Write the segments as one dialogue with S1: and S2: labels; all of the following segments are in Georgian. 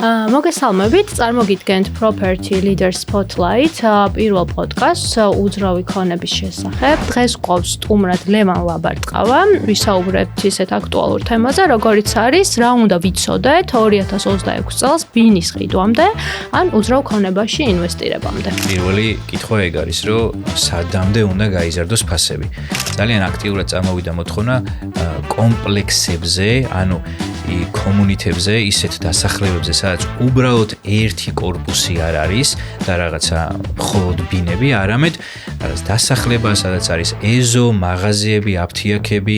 S1: მოგესალმებით, წარმოგიდგენთ Property Leader Spotlight პირველ პოდკასტს უძრავი ქონების შესახებ. დღეს გვყავს სტუმრად ლევან ლაბარტყავა. ვისაუბრებთ ისეთ აქტუალურ თემაზე, როგორიც არის რა უნდა ვიცოდეთ 2026 წელს ბინის ყიდვამდე ან უძრავ ქონებაში ინვესტირებამდე.
S2: პირველი კითხვა ეგ არის, რომ სადამდე უნდა გაიზარდოს ფასები. ძალიან აქტიურად წარმოვიდა მოთხოვნა კომპლექსებზე, ანუ კომუნიტებზე, ისეთ დასახლებებზე, სადაც უბრალოდ ერთი კორპუსი არ არის და რაღაცა მხოლოდ ბინები, არამედ დასახლება, სადაც არის ეზო, მაღაზიები, აფთიაქები,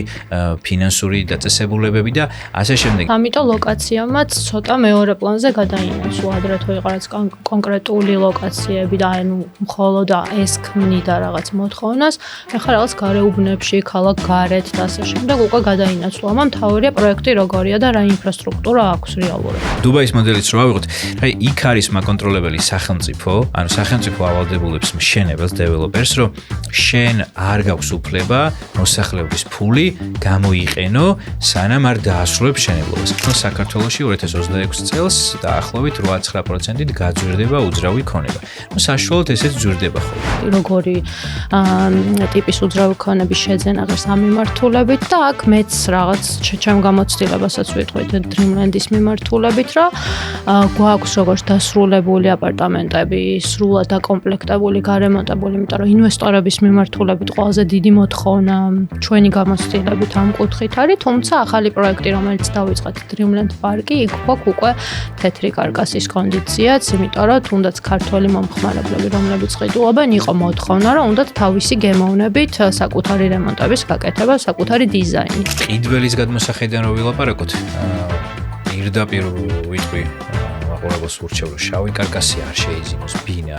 S2: ფინანსური დაწესებულებები და ასე შემდეგ.
S1: ამიტომ ლოკაციამაც ცოტა მეორე პლანზე გადაინაცვლა, ადრეთვე იყო რაც კონკრეტული ლოკაციები და ანუ მხოლოდ ეს ქმნიდა რაღაც მოთხოვნას, ეხლა რაღაც გარეუბნებში, ქალაქ გარეთ და ასე შემდეგ უკვე გადაინაცვლა. ამ მთავარია პროექტი როგორია და რა ინფრასტრუქტურა აქვს რეალურად.
S2: დუბაის მოდელიც რო ავიღოთ, იქ არის მაკონტროლებელი სახელმწიფო, ანუ სახელმწიფო ავალდებულებს მშენებელს, დეველოპერს, რომ შენ არ გაქვს უფლება მოსახლეობის ფული გამოიყენო, სანამ არ დაასრულებ მშენებლობას. საქართველოში 2026 წელს დაახლოებით 8-9%-ით გაძვირდება უძრავი ქონება. საშუალოდ ესეც ძვირდება ხოლმე.
S1: როგორი ტიპის უძრავი ქონების შეძენა ღირს ამ მიმართულებით და აქ მეც რაღაც ჩემ გამოცდილებასაც ვიტყვით Dreamland-ის მიმართულებით, რომ გვაქვს როგორც დასრულებული აპარტამენტები, სრულად დაკომპლექტებული, გარემონტებული, იმიტომ რომ ინვესტორების მიმართულებით ყველაზე დიდი მოთხოვნა ჩვენი გამოცდილებით ამ კუთხით არის, თუმცა ახალი პროექტი, რომელიც დავიწყეთ Dreamland პარკი, იქ გვაქვს უკვე თეთრი კარკასის კონდიციაც, იმიტომ რომ თუნდაც ქართველი მომხმარებლები, რომლებიც ყიდულობენ, იყო მოთხოვნა, რომ უნდათ თავისი გემოვნებით საკუთარი რემონტების გაკეთება, საკუთარი დიზაინი.
S2: ყიდველის გადმოსახედიდან რო ვილაპარაკოთ, პირდაპირ ვიტყვი მაყურებელს ურჩევ, რომ შავი კარკასი არ შეიზინოს ბინა.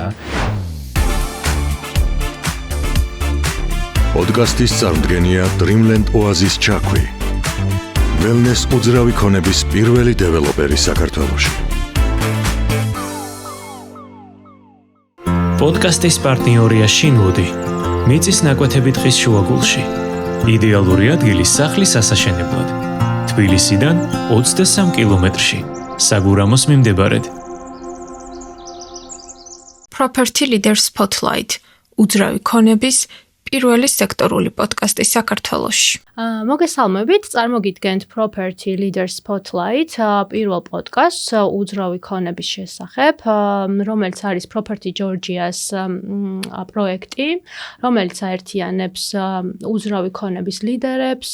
S3: პოდკასტის წარმოდგენია Dreamland Oasis ჩაქვი. Wellness უძრავი ქონების პირველი დეველოპერი საქართველოში.
S4: პოდკასტის პარტნიორია შინვუდი. მიწის ნაკვეთები დღის შუაგულში. იდეალური ადგილი სახლის ასაშენებლად. თბილისიდან 23 კილომეტრში. საგურამოს მიმდებარედ.
S5: Property Leader Spotlight. უძრავი ქონების პირველი სექტორული პოდკასტი საქართველოში.
S1: მოგესალმებით, წარმოგიდგენთ Property Leader Spotlight პირველ პოდკასტს უძრავი ქონების შესახებ, რომელიც არის Property Georgia-ს პროექტი, რომელიც აერთიანებს უძრავი ქონების ლიდერებს,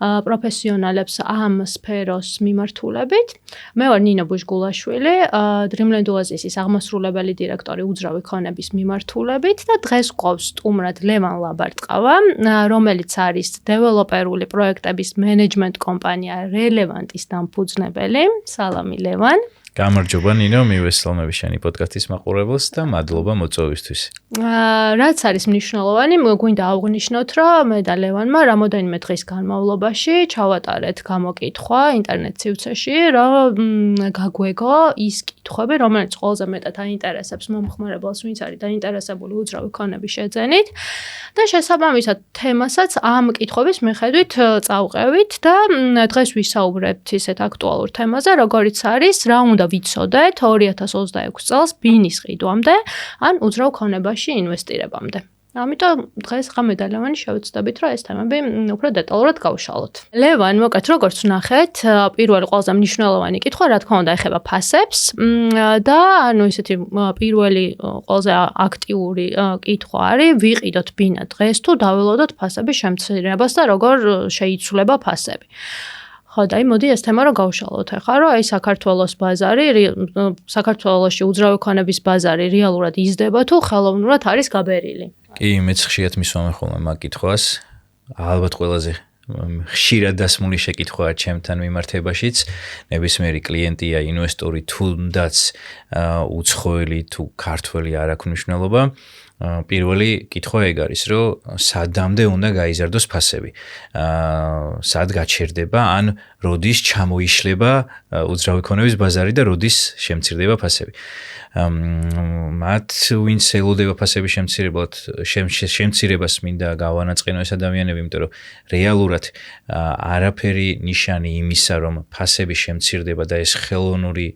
S1: პროფესიონალებს ამ სფეროს მიმართულებით. მე ვარ ნინო ბუშგულაშვილი, Dreamland Oasis-ის აღმასრულებელი დირექტორი უძრავი ქონების მიმართულებით და დღეს გვყავს სტუმრად ლევან ლაბარტყავა, რომელიც არის დეველოპერული პროექტების მენეჯმენტ კომპანია Relevant-ის დამფუძნებელი. სალამი ლევან.
S2: გამარჯობა ნინო, მივესალმები შენი პოდკასტის მაყურებელს და მადლობა მოწვევისთვის.
S1: რაც არის მნიშვნელოვანი, გვინდა აღვნიშნოთ, რომ მე და ლევანმა რამოდენიმე დღის განმავლობაში ჩავატარეთ გამოკითხვა ინტერნეტ სივრცეში, რომ გაგვეგო ის კითხვები, რომელიც ყველაზე მეტად აინტერესებს მომხმარებელს, ვინც არის დაინტერესებული უძრავი ქონების შეძენით და შესაბამისად თემასაც ამ კითხვების მიხედვით წავყევით და დღეს ვისაუბრებთ ისეთ აქტუალურ თემაზე, როგორიც არის რა უნდა ვიცოდეთ 2026 წელს ბინის ყიდვამდე ან უძრავ ქონებაში ინვესტირებამდე. ამიტომ დღეს ღამე და ლევანი შევეცდებით, რომ ეს თემები უფრო დეტალურად გავშალოთ. ლევან, მოკლედ როგორც ვნახეთ, პირველი ყველაზე მნიშვნელოვანი კითხვა, რა თქმა უნდა, ეხება ფასებს და ანუ ისეთი პირველი ყველაზე აქტიური კითხვა არის, ვიყიდოთ ბინა დღეს თუ დაველოდოთ ფასების შემცირებას და როგორ შეიცვლება ფასები. ხო და მოდი ეს თემა რომ გავშალოთ ახლა, რომ აი საქართველოს ბაზარი, საქართველოში უძრავი ქონების ბაზარი რეალურად იზრდება თუ ხელოვნურად არის გაბერილი.
S2: კი, მეც ხშირად მისვამე ხოლმე მაგ კითხვას. ალბათ ყველაზე ხშირად დასმული შეკითხვაა ჩემთან მიმართებაშიც. ნებისმიერი კლიენტია, ინვესტორი, თუნდაც უცხოელი თუ ქართველი არ აქვს მნიშვნელობა. პირველი კითხვა ეგ არის, რომ სადამდე უნდა გაიზარდოს ფასები. სად გაჩერდება, ან როდის ჩამოიშლება უძრავი ქონების ბაზარი და როდის შემცირდება ფასები. მათ ვინც ელოდება ფასების შემცირებას მინდა გავანაწყენო ეს ადამიანები, იმიტომ რომ რეალურად რეალურად არაფერი ნიშანი იმისა, რომ ფასები შემცირდება და ეს ხელოვნური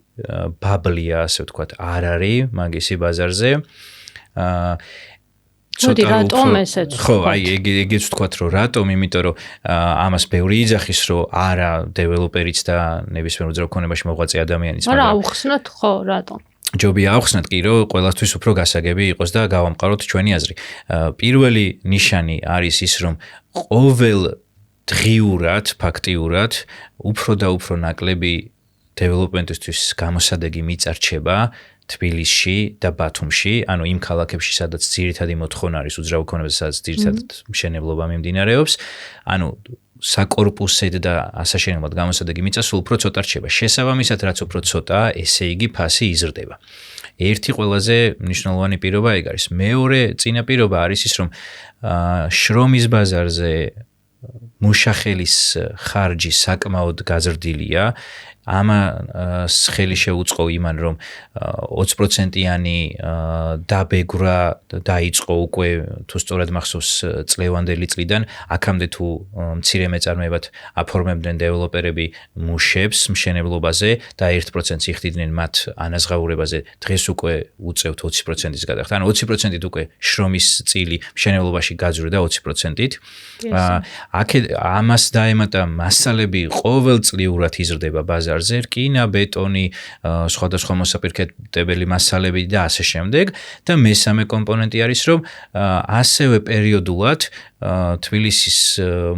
S2: ბაბლია, ასე ვთქვათ, არ არის მაგისი ბაზარზე.
S1: მოდი რატომ ესეც
S2: ხო, აი ეგეც ვთქვათ, რომ რატომ, იმიტომ რომ ამას ბევრი იძახის, რომ არა დეველოპერიც და ნებისმიერ უძრავ ქონებაში მოღვაწე ადამიანიც,
S1: მაგრამ აუხსნათ ხო, რატომ?
S2: ჯობია აუხსნათ კი, რომ ყველასთვის უფრო გასაგები იყოს და გავამყაროთ ჩვენი აზრი. პირველი ნიშანი არის ის, რომ ყოველ დღიურად, ფაქტიურად, უფრო და უფრო ნაკლები დეველოპმენტისთვის გამოსადეგი მიწარჩება თბილისში და ბათუმში, ანუ იმ ქალაქებში, სადაც ძირითადი მოთხოვნა არის უძრავ ქონებაზე, სადაც ძირითადად მშენებლობა მიმდინარეობს, ანუ საკორპუსად და ასაშენებლად გამოსადეგი მიწა სულ უფრო ცოტა რჩება. შესაბამისად, რაც უფრო ცოტაა, ესე იგი ფასი იზრდება. ერთი ყველაზე მნიშვნელოვანი პირობა ეგ არის. მეორე წინა პირობა არის ის, რომ შრომის ბაზარზე მუშახელის ხარჯი საკმაოდ გაზრდილია. ამას ხელი შეუწყო იმან, რომ 20%-იანი დაბეგრა დაიწყო უკვე, თუ სწორად მახსოვს, წლევანდელი წლიდან, აქამდე თუ მცირე მეწარმეებად აფორმებდნენ დეველოპერები მუშებს მშენებლობაზე და 1%-ს იხდიდნენ მათ ანაზღაურებაზე, დღეს უკვე უწევთ 20%-ის გადახდა. ანუ 20%-ით უკვე შრომის წილი მშენებლობაში გაძვრდა 20%-ით. ამას დაემატა მასალები ყოველწლიურად იზრდება ბაზარზე. რკინა, ბეტონი, სხვადასხვა მოსაპირკეთებელი მასალები და ასე შემდეგ და მესამე კომპონენტი არის, რომ ასევე პერიოდულად თბილისის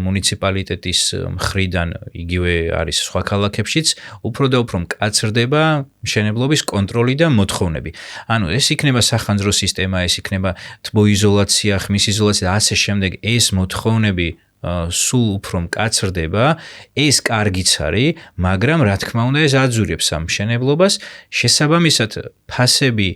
S2: მუნიციპალიტეტის მხრიდან იგივე არის სხვა ქალაქებშიც უფრო და უფრო მკაცრდება მშენებლობის კონტროლი და მოთხოვნები. ანუ ეს იქნება სახანძრო სისტემა, ეს იქნება თბოიზოლაცია, ხმის იზოლაცია და ასე შემდეგ, ეს მოთხოვნები სულ უფრო მკაცრდება, ეს კარგიც არის, მაგრამ რა თქმა უნდა ეს აძურებს ამ მშენებლობას, შესაბამისად ფასები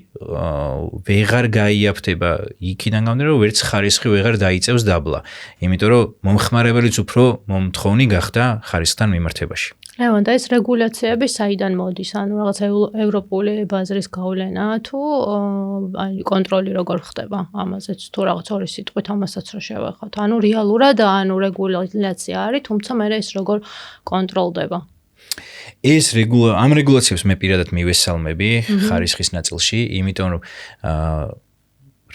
S2: ვეღარ გაიაფთება იქიდან გამომდინარე, რომ ვერც ხარისხი ვეღარ დაიწევს დაბლა, იმიტომ რომ მომხმარებელიც უფრო მომთხოვნი გახდა ხარისხთან მიმართებაში.
S1: ლევან, და ეს რეგულაციები საიდან მოდის? ანუ რაღაც ევროპული ბაზრის გავლენა თუ კონტროლი როგორ ხდება ამაზეც, თუ რაღაც ორი სიტყვით ამასაც რო შევეხოთ. ანუ რეალურად ანუ რეგულაცია არის, თუმცა მე ეს როგორ კონტროლდება?
S2: ამ რეგულაციებს მე პირადად მივესალმები ხარისხის ნაწილში, იმიტომ რომ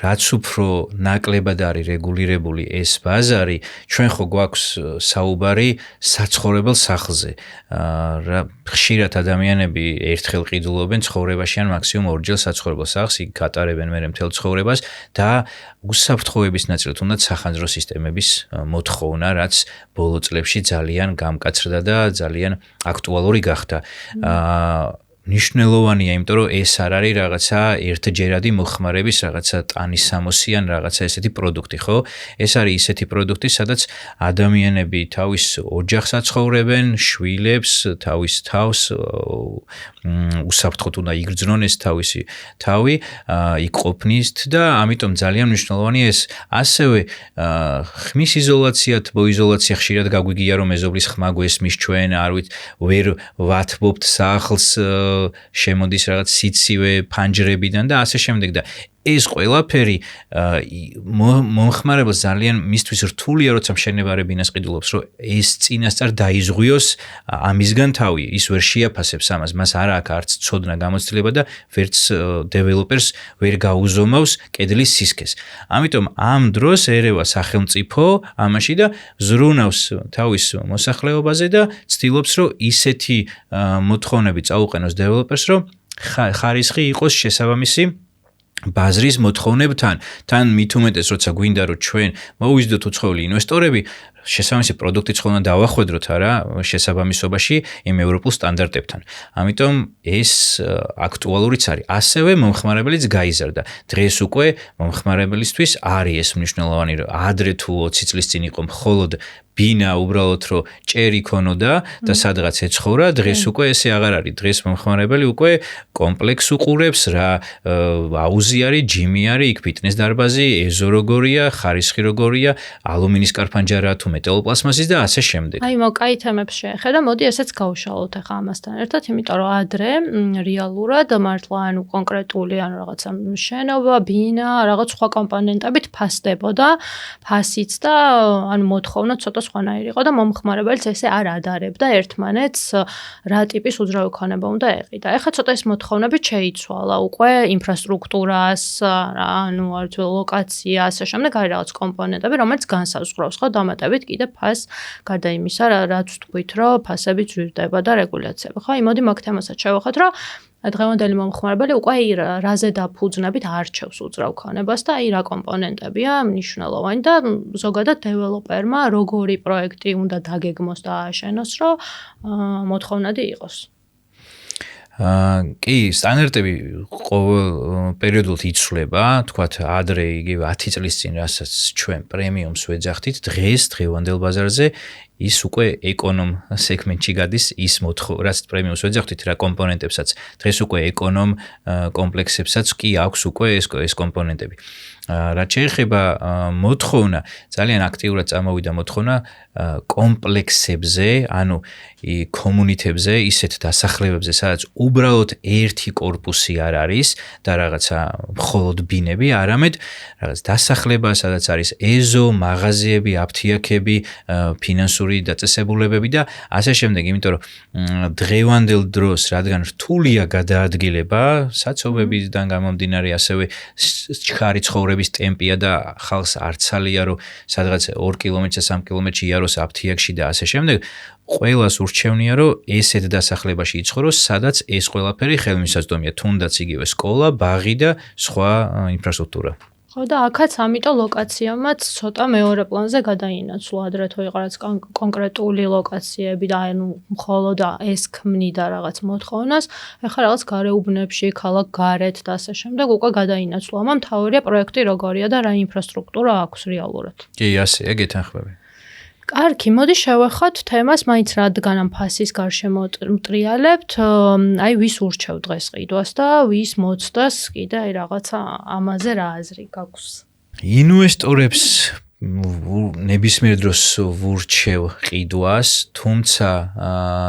S2: რაც უფრო ნაკლებად არის რეგულირებული ეს ბაზარი, ჩვენ ხო გვაქვს საუბარი საცხოვრებელ სახლზე. ხშირად ადამიანები ერთხელ ყიდულობენ ცხოვრებაში ან მაქსიმუმ ორჯერ საცხოვრებელ სახლს, იქ გატარებენ მერე მთელ ცხოვრებას და უსაფრთხოების ნაწილად უნდათ სახანძრო სისტემების მოთხოვნა, რაც ბოლო წლებში ძალიან გამკაცრდა და ძალიან აქტუალური გახდა. მნიშვნელოვანია, იმიტომ რომ ეს არ არის რაღაცა ერთჯერადი მოხმარების რაღაცა ტანის სამოსი ან რაღაცა ესეთი პროდუქტი, ხო? ეს არის ისეთი პროდუქტი, სადაც ადამიანები თავის ოჯახს აცხოვრებენ, შვილებს, თავის თავს უსაფრთხოდ უნდა იგრძნონ ეს თავისი თავი, იქ ყოფნით და ამიტომ ძალიან მნიშვნელოვანია ეს. ასევე ხმის იზოლაცია, თბოიზოლაცია ხშირად გაგვიგია, რომ მეზობლის ხმა გვესმის ჩვენ, არ ვიცი, ვერ ვათბობთ სახლს, შემოდის რაღაც სიცივე ფანჯრებიდან და ასე შემდეგ და ეს ყველაფერი მომხმარებელს ძალიან მისთვის რთულია, როცა მშენებარებინას ყიდულობს, რომ ეს წინასწარ დაიზღვიოს ამისგან თავი, ის ვერ შეაფასებს ამას, მას არ აქვს არც ცოდნა გამოცდილება და ვერც დეველოპერს ვერ გაუზომავს კედლის სისქეს. ამიტომ ამ დროს ერევა სახელმწიფო ამაში და ზრუნავს თავის მოსახლეობაზე და ცდილობს, რომ ისეთი მოთხოვნები წაუყენოს დეველოპერს, რომ ხარისხი იყოს შესაბამისი ბაზრის მოთხოვნებთან, თან მით უმეტეს, როცა გვინდა, რომ ჩვენ მოვიზდოთ უცხოელი ინვესტორები, შესაბამისი პროდუქტიც ხოლმე დავახვედროთ არა შესაბამისობაში იმ ევროპულ სტანდარტებთან. ამიტომ ეს აქტუალურიც არის. ასევე მომხმარებელიც გაიზარდა. დღეს უკვე მომხმარებელისთვის არის ეს მნიშვნელოვანი, რომ ადრე თუ 20 წლის წინ იყო მხოლოდ ბინა უბრალოდ რომ ჭერი ქონოდა და სადღაც ეცხოვრა, დღეს უკვე ესე აღარ არის. დღეს მომხმარებელი უკვე კომპლექს უყურებს, რა აუზი არის, ჯიმი არის, იქ ფიტნეს დარბაზი, ეზო როგორია, ხარისხი როგორია, ალუმინის კარფანჯარა თუ მეტალოპლასმასის და ასე შემდეგ.
S1: აი, კაი თემებს შეეხება, მოდი ესეც გავუშალოთ ახლა ამასთან ერთად, იმიტომ რომ ადრე რეალურად მართლა ანუ კონკრეტული ანუ რაღაცა შენობა, ბინა, რაღაც სხვა კომპონენტებით ფასდებოდა, ფასიც და ანუ მოთხოვნა ცოტა სხვანაირი იყო და მომხმარებელიც ესე არ ადარებდა ერთმანეთს რა ტიპის უძრავი ქონება უნდა ეყიდა. ეხლა ცოტა ეს მოთხოვნები შეიცვალა უკვე ინფრასტრუქტურას, ანუ ლოკაცია, ასე შემდეგ არის რაღაც კომპონენტები, რომელიც განსაზღვრავს ხო დამატებით კიდე ფასს გარდა იმისა, რაც თქვით, რომ ფასები ძვირდება და რეგულაციები. ხო, იმოდი მაგ თემასაც შევეხოთ, რომ დღევანდელი მომხმარებელი უკვე რაზე დაფუძნებით არჩევს უძრავ ქონებას და რა კომპონენტებია მნიშვნელოვანი და ზოგადად დეველოპერმა როგორი პროექტი უნდა დაგეგმოს და ააშენოს, რომ მოთხოვნადი იყოს.
S2: კი, სტანდარტები ყოველ პერიოდულად იცვლება, თქვათ ადრე იგივე 10 წლის წინ, რასაც ჩვენ პრემიუმს ვეძახდით, დღევანდელ ბაზარზე ის უკვე ეკონომ სეგმენტში გადის, ის რაც პრემიუმს ვეძახდით რა კომპონენტებსაც, დღეს უკვე ეკონომ კომპლექსებსაც კი აქვს უკვე ეს კომპონენტები. რაც შეეხება მოთხოვნა, ძალიან აქტიურად წამოვიდა მოთხოვნა კომპლექსებზე, ანუ კომუნიტებზე, ისეთ დასახლებებზე, სადაც უბრალოდ ერთი კორპუსი არ არის და რაღაცა მხოლოდ ბინები, არამედ რაღაც დასახლება, სადაც არის ეზო, მაღაზიები, აფთიაქები, ფინანსური დაწესებულებები და ასე შემდეგ, იმიტომ რომ დღევანდელ დროს, რადგან რთულია გადაადგილება, საცობებიდან გამომდინარე, ასევე ჩქარი ცხოვრების ტემპია და ხალხს არცალია, რომ სადღაც 2 კილომეტრში, 3 კილომეტრში იაროს აფთიაქში და ასე შემდეგ, ყველას ურჩევნია, რომ ესეთ დასახლებაში იცხოვროს, სადაც ეს ყველაფერი ხელმისაწვდომია, თუნდაც იგივე სკოლა, ბაღი და სხვა ინფრასტრუქტურა.
S1: ხო და აქაც ამიტომ ლოკაციამაც ცოტა მეორე პლანზე გადაინაცვლა, ადრე თუ იყო რაც კონკრეტული ლოკაციები და ანუ მხოლოდ ეს ქმნიდა რაღაც მოთხოვნას, ეხლა რაღაც გარეუბნებში, ქალაქ გარეთ და ასე შემდეგ უკვე გადაინაცვლა. ამ მთავარია პროექტი როგორია და რა ინფრასტრუქტურა აქვს რეალურად.
S2: კი, ასე ეთანხმები.
S1: კარგი, მოდი შევეხოთ თემას, მაინც რადგან ამ ფასის გარშემო მტრიალებთ, აი ვის ურჩევ დღეს ყიდვას და ვის მოცდას კიდე აი რაღაცა ამაზე რა აზრი გაქვს?
S2: ინვესტორებს ნებისმიერ დროს ვურჩევ ყიდვას, თუმცა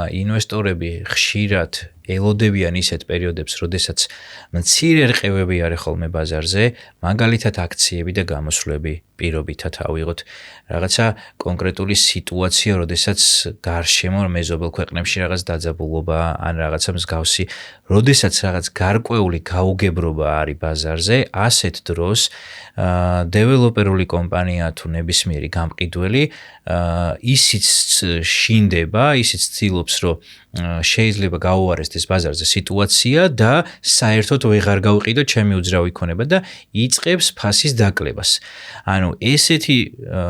S2: ინვესტორები ხშირად ელოდებიან ისეთ პერიოდებს, როდესაც მცირე რყევები არის ხოლმე ბაზარზე, მაგალითად აქციები და გამოსვლები პირობითად ავიღოთ რაღაცა კონკრეტული სიტუაცია, როდესაც გარშემო მეზობელ ქვეყნებში რაღაც დაძაბულობა ან რაღაცა მსგავსი, როდესაც რაღაც გარკვეული გაუგებრობა არის ბაზარზე, ასეთ დროს დეველოპერული კომპანია თუ ნებისმიერი გამყიდველი ისიც შინდება, ისიც ცდილობს, რომ შეიძლება გაუარესდეს ბაზარზე სიტუაცია და საერთოდ ვეღარ გავყიდო ჩემი უძრავი ქონება და იწყებს ფასის დაკლებას. ანუ ესეთი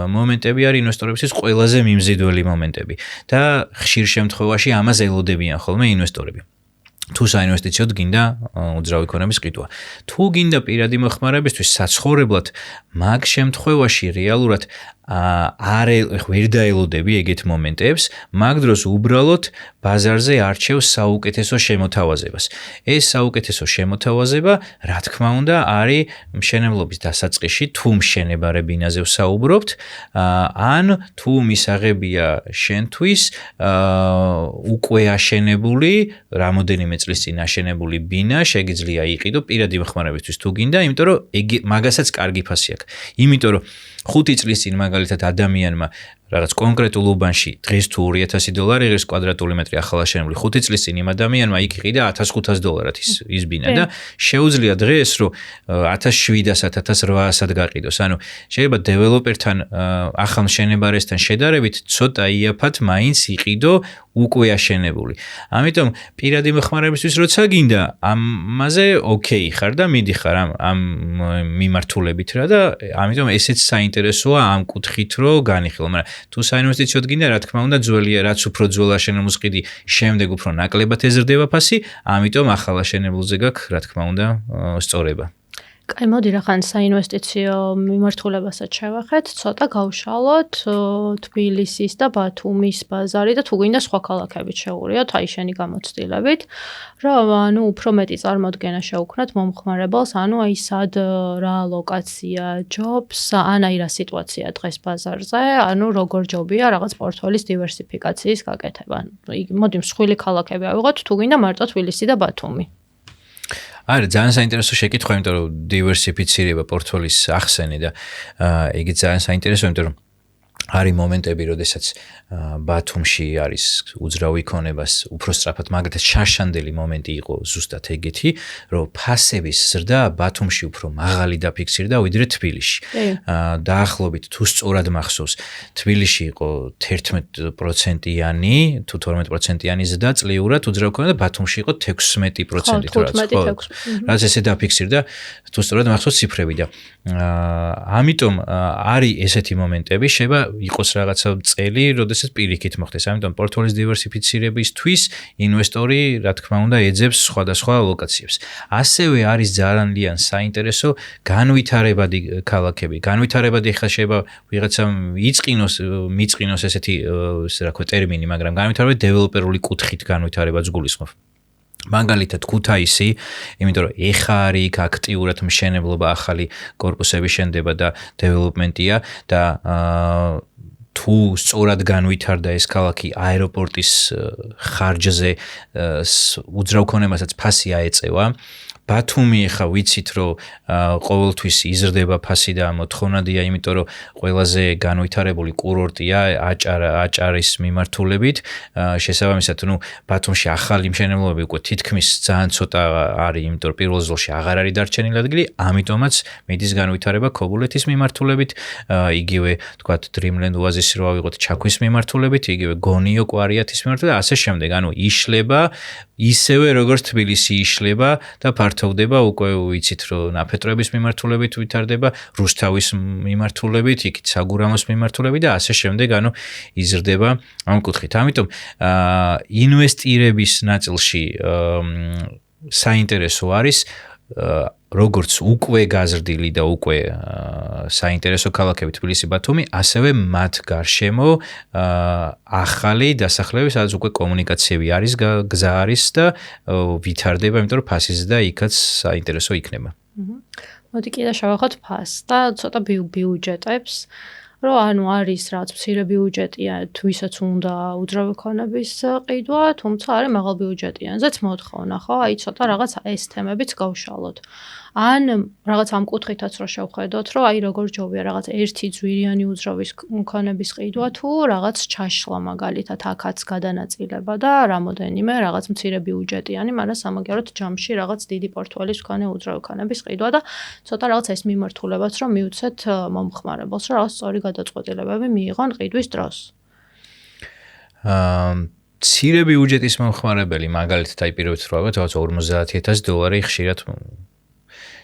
S2: მომენტები არის ინვესტორებისთვის ყველაზე მიმზიდველი მომენტები და ხშირ შემთხვევაში ამას ელოდებიან ხოლმე ინვესტორები. თუ საინვესტიციოდ გინდა უძრავი ქონების ყიდვა. თუ გინდა პირადი მოხმარებისთვის საცხოვრებლად, მაგ შემთხვევაში რეალურად ვერ დაელოდები ეგეთ მომენტებს, მაგ დროს უბრალოდ ბაზარზე არჩევს საუკეთესო შემოთავაზებას. ეს საუკეთესო შემოთავაზება, რა თქმა უნდა, არის მშენებლობის დასაწყისში, თუ მშენებარე ბინაზე ვსაუბრობთ, ან თუ მისაღებია შენთვის უკვე აშენებული, რამოდენიმე წლის წინ აშენებული ბინა შეგიძლია იყიდო პირადი მოხმარებისთვის თუ გინდა, იმიტომ რომ მაგასაც კარგი ფასი აქვს. იმიტომ რომ 5 წლის წინ მაგალითად ადამიანმა რაღაც კონკრეტულ უბანში დღეს თუ $2,000 ღირს კვადრატული მეტრი ახლა შენებული 5 წლის წინ იმ ადამიანმა იქ იყიდა $1,500 ის ბინა და შეუძლია დღეს რომ 1,700-ად 1,800-ად გაყიდოს. ანუ შეიძლება დეველოპერთან ახალმშენებარესთან შედარებით ცოტა იაფად მაინც იყიდო უკვე აშენებული. ამიტომ პირადი მოხმარებისთვის როცა გინდა ამაზე ოკეი ხარ და მიდიხარ ამ მიმართულებით რა და ამიტომ ესეც საინტერესოა ამ კუთხით რომ განიხილო, მაგრამ თუ საინვესტიციოდ გინდა, რა თქმა უნდა, ძველია, რაც უფრო ძველ აშენებულს ყიდი, შემდეგ უფრო ნაკლებად ეზრდება ფასი, ამიტომ ახალ აშენებულზე გაქვს, რა თქმა უნდა, სწორება.
S1: კაი, მოდი რახან საინვესტიციო მიმართულებასაც შევახეთ, ცოტა გავშალოთ თბილისის და ბათუმის ბაზარი და თუ გინდა სხვა ქალაქებით შევურიოთ, აი შენი გამოცდილებით, რომ ანუ უფრო მეტი წარმოდგენა შევქნათ მომხმარებელს, ანუ აი სად რა ლოკაცია ჯობს, ან აი რა სიტუაცია დღეს ბაზარზე, ანუ როგორ ჯობია რაღაც პორტფოლის დივერსიფიკაციის გაკეთება. მოდი მსხვილი ქალაქები ავიღოთ, თუ გინდა მარტო თბილისი და ბათუმი.
S2: არა, ძალიან საინტერესო შეკითხვა, იმიტომ რომ დივერსიფიცირება პორტფოლის ახსენე და იგი ძალიან საინტერესოა, იმიტომ რომ არის მომენტები, როდესაც ბათუმში არის უძრავი ქონებას უფრო სწრაფად, მაგალითად შარშანდელი მომენტი იყო ზუსტად ეგეთი, რომ ფასების ზრდა ბათუმში უფრო მაღალი დაფიქსირდა ვიდრე თბილისში. დაახლოებით თუ სწორად მახსოვს, თბილისში იყო 11%-იანი, თუ 12%-იანი ზრდა წლიურად უძრავი ქონება, ბათუმში იყო 16%. რაც ესე დაფიქსირდა, თუ სწორად მახსოვს ციფრები და ამიტომ არის ესეთი მომენტები, შეიძლება იყოს რაღაცა წელი, როდესაც პირიქით მოხდეს. ამიტომ პორტფოლიოს დივერსიფიცირებისთვის ინვესტორი, რა თქმა უნდა, ეძებს სხვადასხვა ლოკაციებს. ასევე არის ძალიან საინტერესო განვითარებადი ქალაქები. განვითარებადი ხა შეიძლება ვიღაცა მიწყინოს ესეთი რა ქვია ტერმინი, მაგრამ განვითარებადი დეველოპერული კუთხით განვითარებაც გულისხმობ. მაგალითად ქუთაისი, იმიტომ რომ ეხა არის იქ აქტიურად მშენებლობა, ახალი კორპუსები შენდება და დეველოპმენტია და თუ სწორად განვითარდა ეს ქალაქი აეროპორტის ხარჯზე უძრავ ქონებასაც ფასი აეწევა. ბათუმი ხა ვიცით რომ ყოველთვის იზრდება ფასი და მოთხოვნადია, იმიტომ რომ ყველაზე განვითარებული კურორტია აჭარის მიმართულებით. შესაბამისად, ბათუმში ახალი მშენებლობები უკვე თითქმის ძალიან ცოტა არის, იმიტომ რომ პირველ ზოლში აღარ არის დარჩენილი ადგილი, ამიტომაც მიდის განვითარება ქობულეთის მიმართულებით, იგივე თქვათ Dreamland Oasis-ი რო ავიღოთ ჩაქვის მიმართულებით, იგივე გონიო კვარიათის მიმართულებით, ასე შემდეგ. იშლება ისევე როგორც თბილისი იშლება და ფართოვდება, უკვე ვიცით რომ ნაფეტრების მიმართულებით ვითარდება, რუსთავის მიმართულებით, იქით საგურამოს მიმართულებით და ასე შემდეგ, იზრდება ამ კუთხით. ამიტომ ინვესტირების ნაწილში საინტერესო არის როგორც უკვე გაზრდილი და უკვე საინტერესო ქალაქები თბილისი, ბათუმი, ასევე მათ გარშემო ახალი დასახლებები, სადაც უკვე კომუნიკაციები არის, გზა არის და ვითარდება, იმიტომ რომ ფასის და იქაც საინტერესო იქნება.
S1: მოდი კიდე შევახოთ ფასს და ცოტა ბიუჯეტებს, რომ არის რაც მცირე ბიუჯეტია, თუ ისაც უნდა უძრავი ქონების ყიდვა, თუმცა არის მაღალ ბიუჯეტიანზეც მოთხოვნა, ხო? აი ცოტა რაღაც ეს თემებიც გავშალოთ. ან რაღაც ამ კუთხითაც რო შევხედოთ, რომ აი როგორ ჯობია რაღაც ერთი ძვირიანი უძრავის ქონების ყიდვა თუ რაღაც ჩაშლა მაგალითად აქაც გადანაწილება და რამოდენიმე რაღაც მცირე ბიუჯეტიანი, მაგრამ სამაგიეროდ ჯამში რაღაც დიდი პორტფოლის მქონე უძრავი ქონების ყიდვა და ცოტა რაღაც ეს მიმართულებაც რომ მიუცეთ მომხმარებელს, რომ რაღაც სწორი გადაწყვეტილებები მიიღონ ყიდვის დროს.
S2: მცირე ბიუჯეტის მომხმარებელი, მაგალითად აი პირობთ რა ვთქვა, $50,000 ხშირად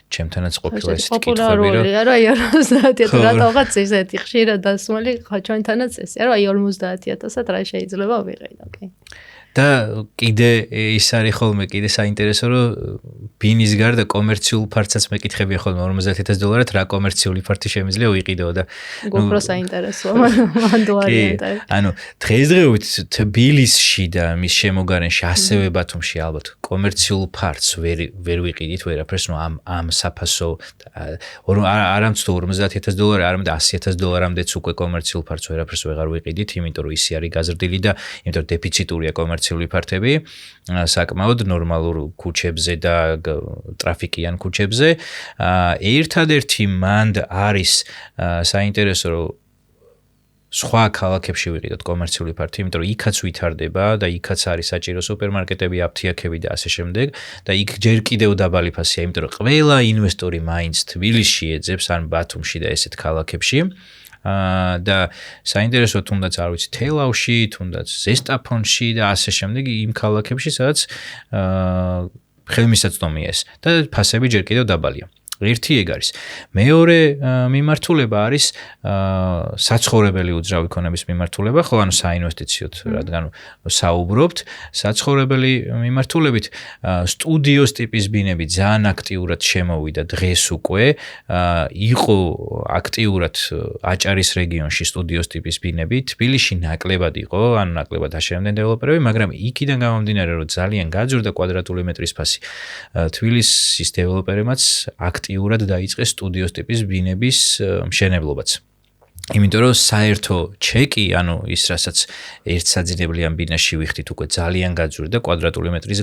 S2: ჩემთანაც ყოფილა ესეთი კითხვები, რომ
S1: აი 50,000 რატოღაც ესეთი ხშირად დასმული, ხო ჩვენთანაც ესეა, რომ აი 50,000-ად რა შეიძლება ვიყიდო, ოკეი.
S2: და კიდე ის არის ხოლმე კიდე საინტერესო, რომ ბინის გარდა კომერციულ ფართსაც მეკითხებია ხოლმე $50,000 რა კომერციული ფართი შემიძლია ვიყიდო და
S1: უფრო საინტერესოა მანდ ვარიანტები.
S2: დღესდღეობით თბილისში და მის შემოგარენში ასევე ბათუმში ალბათ კომერციულ ფართს ვერ ვიყიდით ვერაფერს, ამ საფასო არამც თუ $50,000, არამედ $100,000-მდეც უკვე კომერციულ ფართს ვერაფერს ვეღარ ვიყიდით, იმიტომ რომ ისი არის გაზრდილი და იმიტომ რომ დეფიციტურია კომერციული ფართები, საკმაოდ ნორმალურ ქუჩებზე და ტრაფიკიან ქუჩებზე. ერთადერთი მანდ არის საინტერესო, რომ სხვა ქალაქებში ვიყიდოთ კომერციული ფართი, იმიტომ რომ იქაც ვითარდება და იქაც არის საჭირო სუპერმარკეტები, აფთიაქები და ასე შემდეგ და იქ ჯერ კიდევ დაბალი ფასია, იმიტომ რომ ყველა ინვესტორი მაინც თბილისში ეძებს ან ბათუმში და ესეთ ქალაქებში. და საინტერესო თუნდაც არ ვიცი თელავში, თუნდაც ზესტაფონში და ასე შემდეგ იმ ქალაქებში, სადაც ხელმისაწვდომია ეს და ფასები ჯერ კიდევ დაბალია. ერთი ეგ არის. მეორე მიმართულება არის საცხოვრებელი უძრავი ქონების მიმართულება, ხო, საინვესტიციოდ, რადგან საუბრობთ, საცხოვრებელი მიმართულებით სტუდიოს ტიპის ბინები ძალიან აქტიურად შემოვიდა დღეს უკვე, იყო აქტიურად აჭარის რეგიონში სტუდიოს ტიპის ბინები, თბილისში ნაკლებად იყო, ნაკლებად აშენებდნენ დეველოპერები, მაგრამ იქიდან გამომდინარე, რომ ძალიან გაძვირდა კვადრატული მეტრის ფასი, თბილისის დეველოპერებმაც აქტიურად დაიწყეს სტუდიოს ტიპის ბინების მშენებლობაც. იმიტომ რომ საერთო ჩეკი, ანუ ის რასაც ერთსაძინებლიან ბინაში ვიხდით უკვე ძალიან გაძვირდა და კვადრატული მეტრის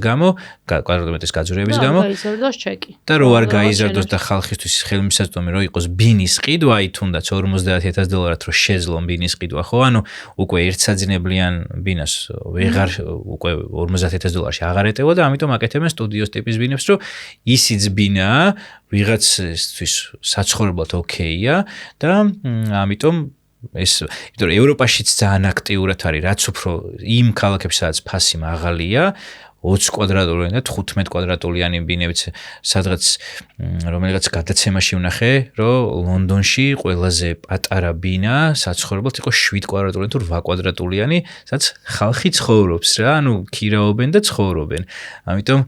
S2: გაძვირების გამო
S1: გაიზარდოს ჩეკი.
S2: და რო არ გაიზარდოს და ხალხისთვის ხელმისაწვდომი რო იყოს ბინის ყიდვა, აი თუნდაც $50,000 რო შეძლონ ბინის ყიდვა, ხო? ანუ უკვე ერთსაძინებლიან ბინას ვეღარ უკვე $50,000 აღარ ეტევა და ამიტომ აკეთებენ სტუდიოს ტიპის ბინებს, რომ ისიც ბინაა ვიღაცისთვის საცხოვრებლად ოკეია და ამიტომ იმიტომ რომ ევროპაშიც ძალიან აქტიურად არის, რაც უფრო იმ ქალაქებში სადაც ფასი მაღალია, 20 კვადრატულიანი და 15 კვადრატულიანი ბინებიც სადღაც რომელიღაც გადაცემაში ვნახე, რომ ლონდონში ყველაზე პატარა ბინა საცხოვრებლად იყო 7 კვადრატულიანი თუ 8 კვადრატულიანი, სადაც ხალხი ცხოვრობს რა, ანუ ქირაობენ და ცხოვრობენ. ამიტომ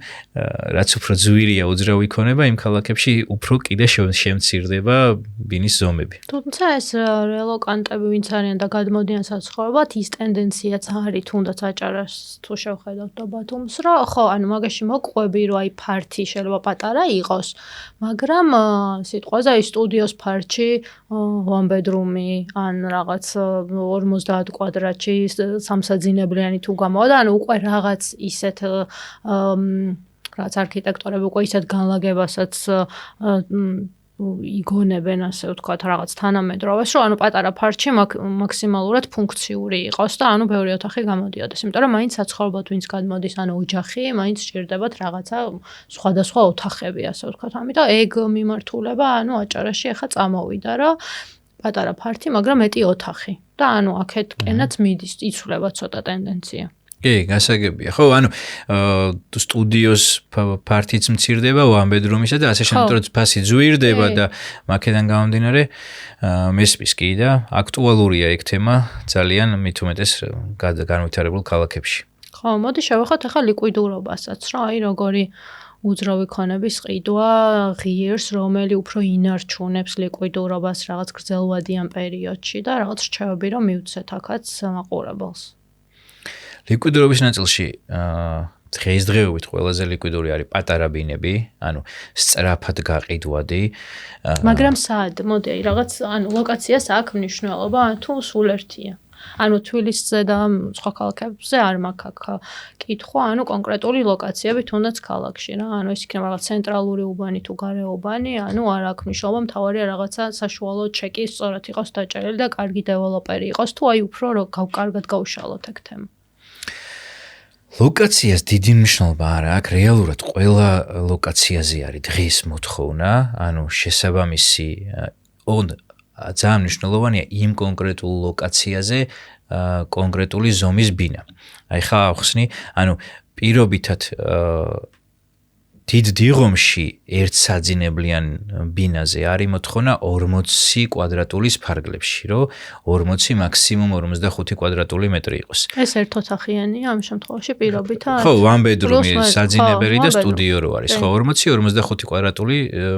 S2: რაც უფრო ძვირია უძრავი ქონება, იმ ქალაქებში უფრო კიდე შემცირდება ბინის ზომები.
S1: თუმცა ეს რელოკანტები ვინც არიან და გადმოდიან საცხოვრებლად, ის ტენდენციაც არის თუნდაც აჭარას თუ შევხედავთ და ბათუმს, ხო, ანუ მაგაში მოყვები, რომ აი ფართი შეიძლება პატარა იყოს, მაგრამ სიტყვაზე აი სტუდიოს ფართში one bedroom-ი ან რაღაც 50 კვადრატში სამსაძინებლიანი თუ გამოვა და ანუ უკვე რაღაც ისეთ რაც არქიტექტორები უკვე ისეთ განლაგებასაც იგონებენ, ასე ვთქვათ, რაღაც თანამედროვეს, რომ ანუ პატარა ფართში მაქსიმალურად ფუნქციური იყოს და ანუ ბევრი ოთახი გამოდიოდეს. იმიტომ რომ მაინც საცხოვრებლად ვინც გადმოდის, ანუ ოჯახი, მაინც სჭირდებათ რაღაცა სხვადასხვა ოთახები, ასე ვთქვათ. ამიტომ ეგ მიმართულება, ანუ აჭარაში ახლა წამოვიდა, რომ პატარა ფართი, მაგრამ მეტი ოთახი. და ანუ აქეთკენაც მიდის, იცვლება ცოტა ტენდენცია.
S2: კი, გასაგებია. ხო, ანუ სტუდიოს ფართიც მცირდება, one bedroom-ისა და ასე შემდგომ ფასი ძვირდება და მაქედან გამომდინარე მესმის კი და აქტუალურია ეგ თემა ძალიან მით უმეტეს განვითარებულ ქალაქებში.
S1: ხო, მოდი შევეხოთ ახლა ლიკვიდურობასაც, რა, აი როგორი უძრავი ქონების ყიდვა ღირს, რომელი უფრო ინარჩუნებს ლიკვიდურობას რაღაც გრძელვადიან პერიოდში და რაღაც რჩევები რომ მივცეთ აქაც მაყურებელს.
S2: ლიკვიდურობის ნაწილში დღესდღეობით ყველაზე ლიკვიდური არის პატარა ბინები, ანუ სწრაფად გაყიდვადი.
S1: მაგრამ სად? მოდი, რაღაც ანუ ლოკაციას აქვს მნიშვნელობა, თუ სულ ერთია. ანუ თბილისზე და სხვა ქალაქებზე არ მაქვს აქ კითხვა, ანუ კონკრეტული ლოკაციები თუნდაც ქალაქში რა. ანუ ეს იქნება რაღაც ცენტრალური უბანი თუ გარეუბანი, ანუ არ აქვს მნიშვნელობა, მთავარია რაღაცა საშუალო ჩეკი სწორად იყოს დაჭერილი და კარგი დეველოპერი იყოს, თუ აი უფრო კარგად გავუშალოთ ეგ თემა.
S2: ლოკაციას დიდი მნიშვნელობა არ აქვს, რეალურად ყველა ლოკაციაზე არის დღის მოთხოვნა, ანუ შესაბამისი ძალიან მნიშვნელოვანია იმ კონკრეტულ ლოკაციაზე კონკრეტული ზომის ბინა. აი ხა ახსნი, ანუ პირობითად დიდ დიღომში ერთსაძინებლიან ბინაზე არის მოთხოვნა 40 კვადრატულის ფარგლებში, რომ 40 მაქსიმუმ 45 კვადრატული მეტრი იყოს.
S1: ეს ერთოთახიანია ამ შემთხვევაში პირობითად?
S2: ხო, one bedroom-ი საძინებელი და სტუდიო რო არის. ხო, 40-45 კვადრატული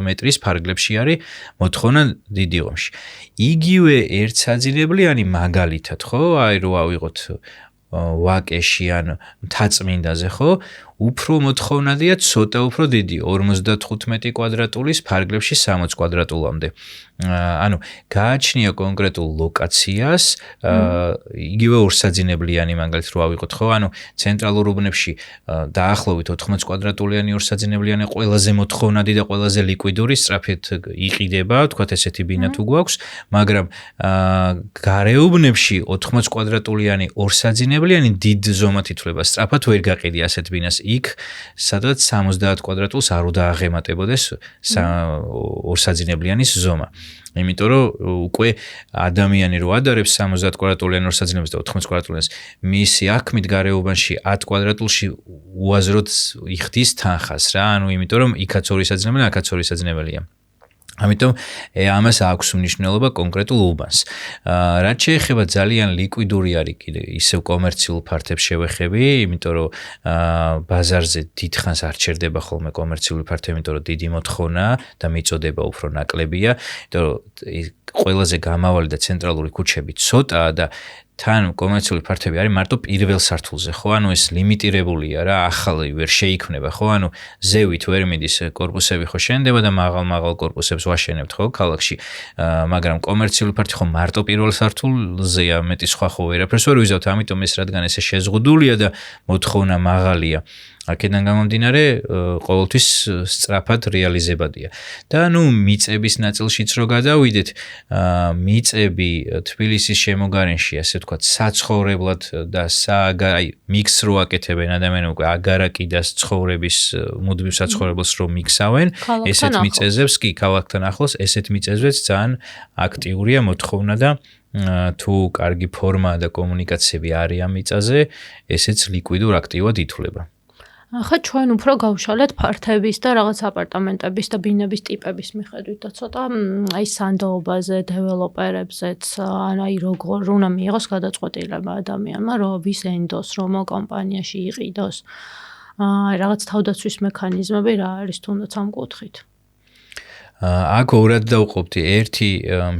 S2: მეტრის ფარგლებში არის მოთხოვნა დიდ დიღომში. იგივე ერთსაძინებლიანი მაგალითად, ხო, აი რო ავიღოთ ვაკეში ან მთაწმინდაზე, ხო? უფრო მოთხოვნადია ცოტა უფრო დიდი 55 კვადრატულის ფარგლებში 60 კვადრატულამდე. ანუ გააჩნია კონკრეტულ ლოკაციას, იგივე ორსაძინებლიანი მაგალითად რო ავიღოთ, ხო? ანუ ცენტრალურ უბნებში დაახლოებით 80 კვადრატულიანი ორსაძინებლიანი ყველაზე მოთხოვნადი და ყველაზე ლიკვიდური სწრაფად იყიდება, თქვათ ესეთი ბინა თუ გვაქვს, მაგრამ გარეუბნებში 80 კვადრატულიანი ორსაძინებლიანი დიდ ზომად ითვლება, სწრაფად ვერ გაყიდია ასეთ ბინას. იქ სადაც 70 კვადრატულს არ უნდა აღემატებოდეს ორსაძინებლიანის ზომა. იმიტომ რომ უკვე ადამიანი რო ადარებს 70 კვადრატულიან ორსაძინებლიანს და 80 კვადრატულიანს, მისი აქმით გარეუბანში 10 კვადრატულში უაზროდ იხდის თანხას რა, ანუ იმიტომ რომ იქაც ორი საძინებელი, აქაც ორი საძინებელია. ამიტომ ამას აქვს მნიშვნელობა კონკრეტულ უბანს. რაც შეეხება ძალიან ლიკვიდური არის კიდე ისევ კომერციულ ფართებს შევეხები, იმიტომ რომ ბაზარზე დიდხანს არ ჩერდება ხოლმე კომერციული ფართები, იმიტომ რომ დიდი მოთხოვნაა და მიწოდება უფრო ნაკლებია, იმიტომ რომ ყველაზე გამავალი და ცენტრალური ქუჩები ცოტაა და თან კომერციული ფართები არის მარტო პირველ სართულზე, ხო? ანუ ეს ლიმიტირებულია რა, ახალი ვერ შეიქმნება, ხო? ანუ ზევით ვერ მიდის კორპუსები ხო შენდება და მაღალ კორპუსებს ვაშენებთ, ხო, ქალაქში. მაგრამ კომერციული ფართი ხო მარტო პირველ სართულზეა, მეტი სხვა ხო ვერაფერს ვერ ვიზავთ, ამიტომ ეს რადგან ესე შეზღუდულია და მოთხოვნა მაღალია. აქედან გამომდინარე, ყოველთვის სწრაფად რეალიზებადია. და მიწების ნაწილშიც რო გადავიდეთ, მიწები თბილისის შემოგარენში, ასე ვთქვათ, საცხოვრებლად და მიქსს რო აკეთებენ ადამიანები, უკვე აგარაკი და ცხოვრების მუდმივ საცხოვრებელს რო მიქსავენ, ესეთ მიწეზებს კი ქალაქთან ახლოს, ესეთ მიწეզებს ძალიან აქტიურია მოთხოვნა და თუ კარგი ფორმა და კომუნიკაციები არის ამ მიწაზე, ესეც ლიკვიდურ აქტივად ითვლება.
S1: ახლა ჩვენ უფრო გავშალეთ ფართების და რაღაც აპარტამენტების და ბინების ტიპების მიხედვით და ცოტა აი სანდოობაზე, დეველოპერებზეც, აი როგორ უნდა მიიღოს გადაწყვეტილება ადამიანმა, რომ ვის ენდოს, რომ კომპანიაში იყიდოს. რაღაც თავდაცვის მექანიზმები რა არის თუნდაც ამ კუთხით.
S2: აქ ორად დავყოფდი, ერთი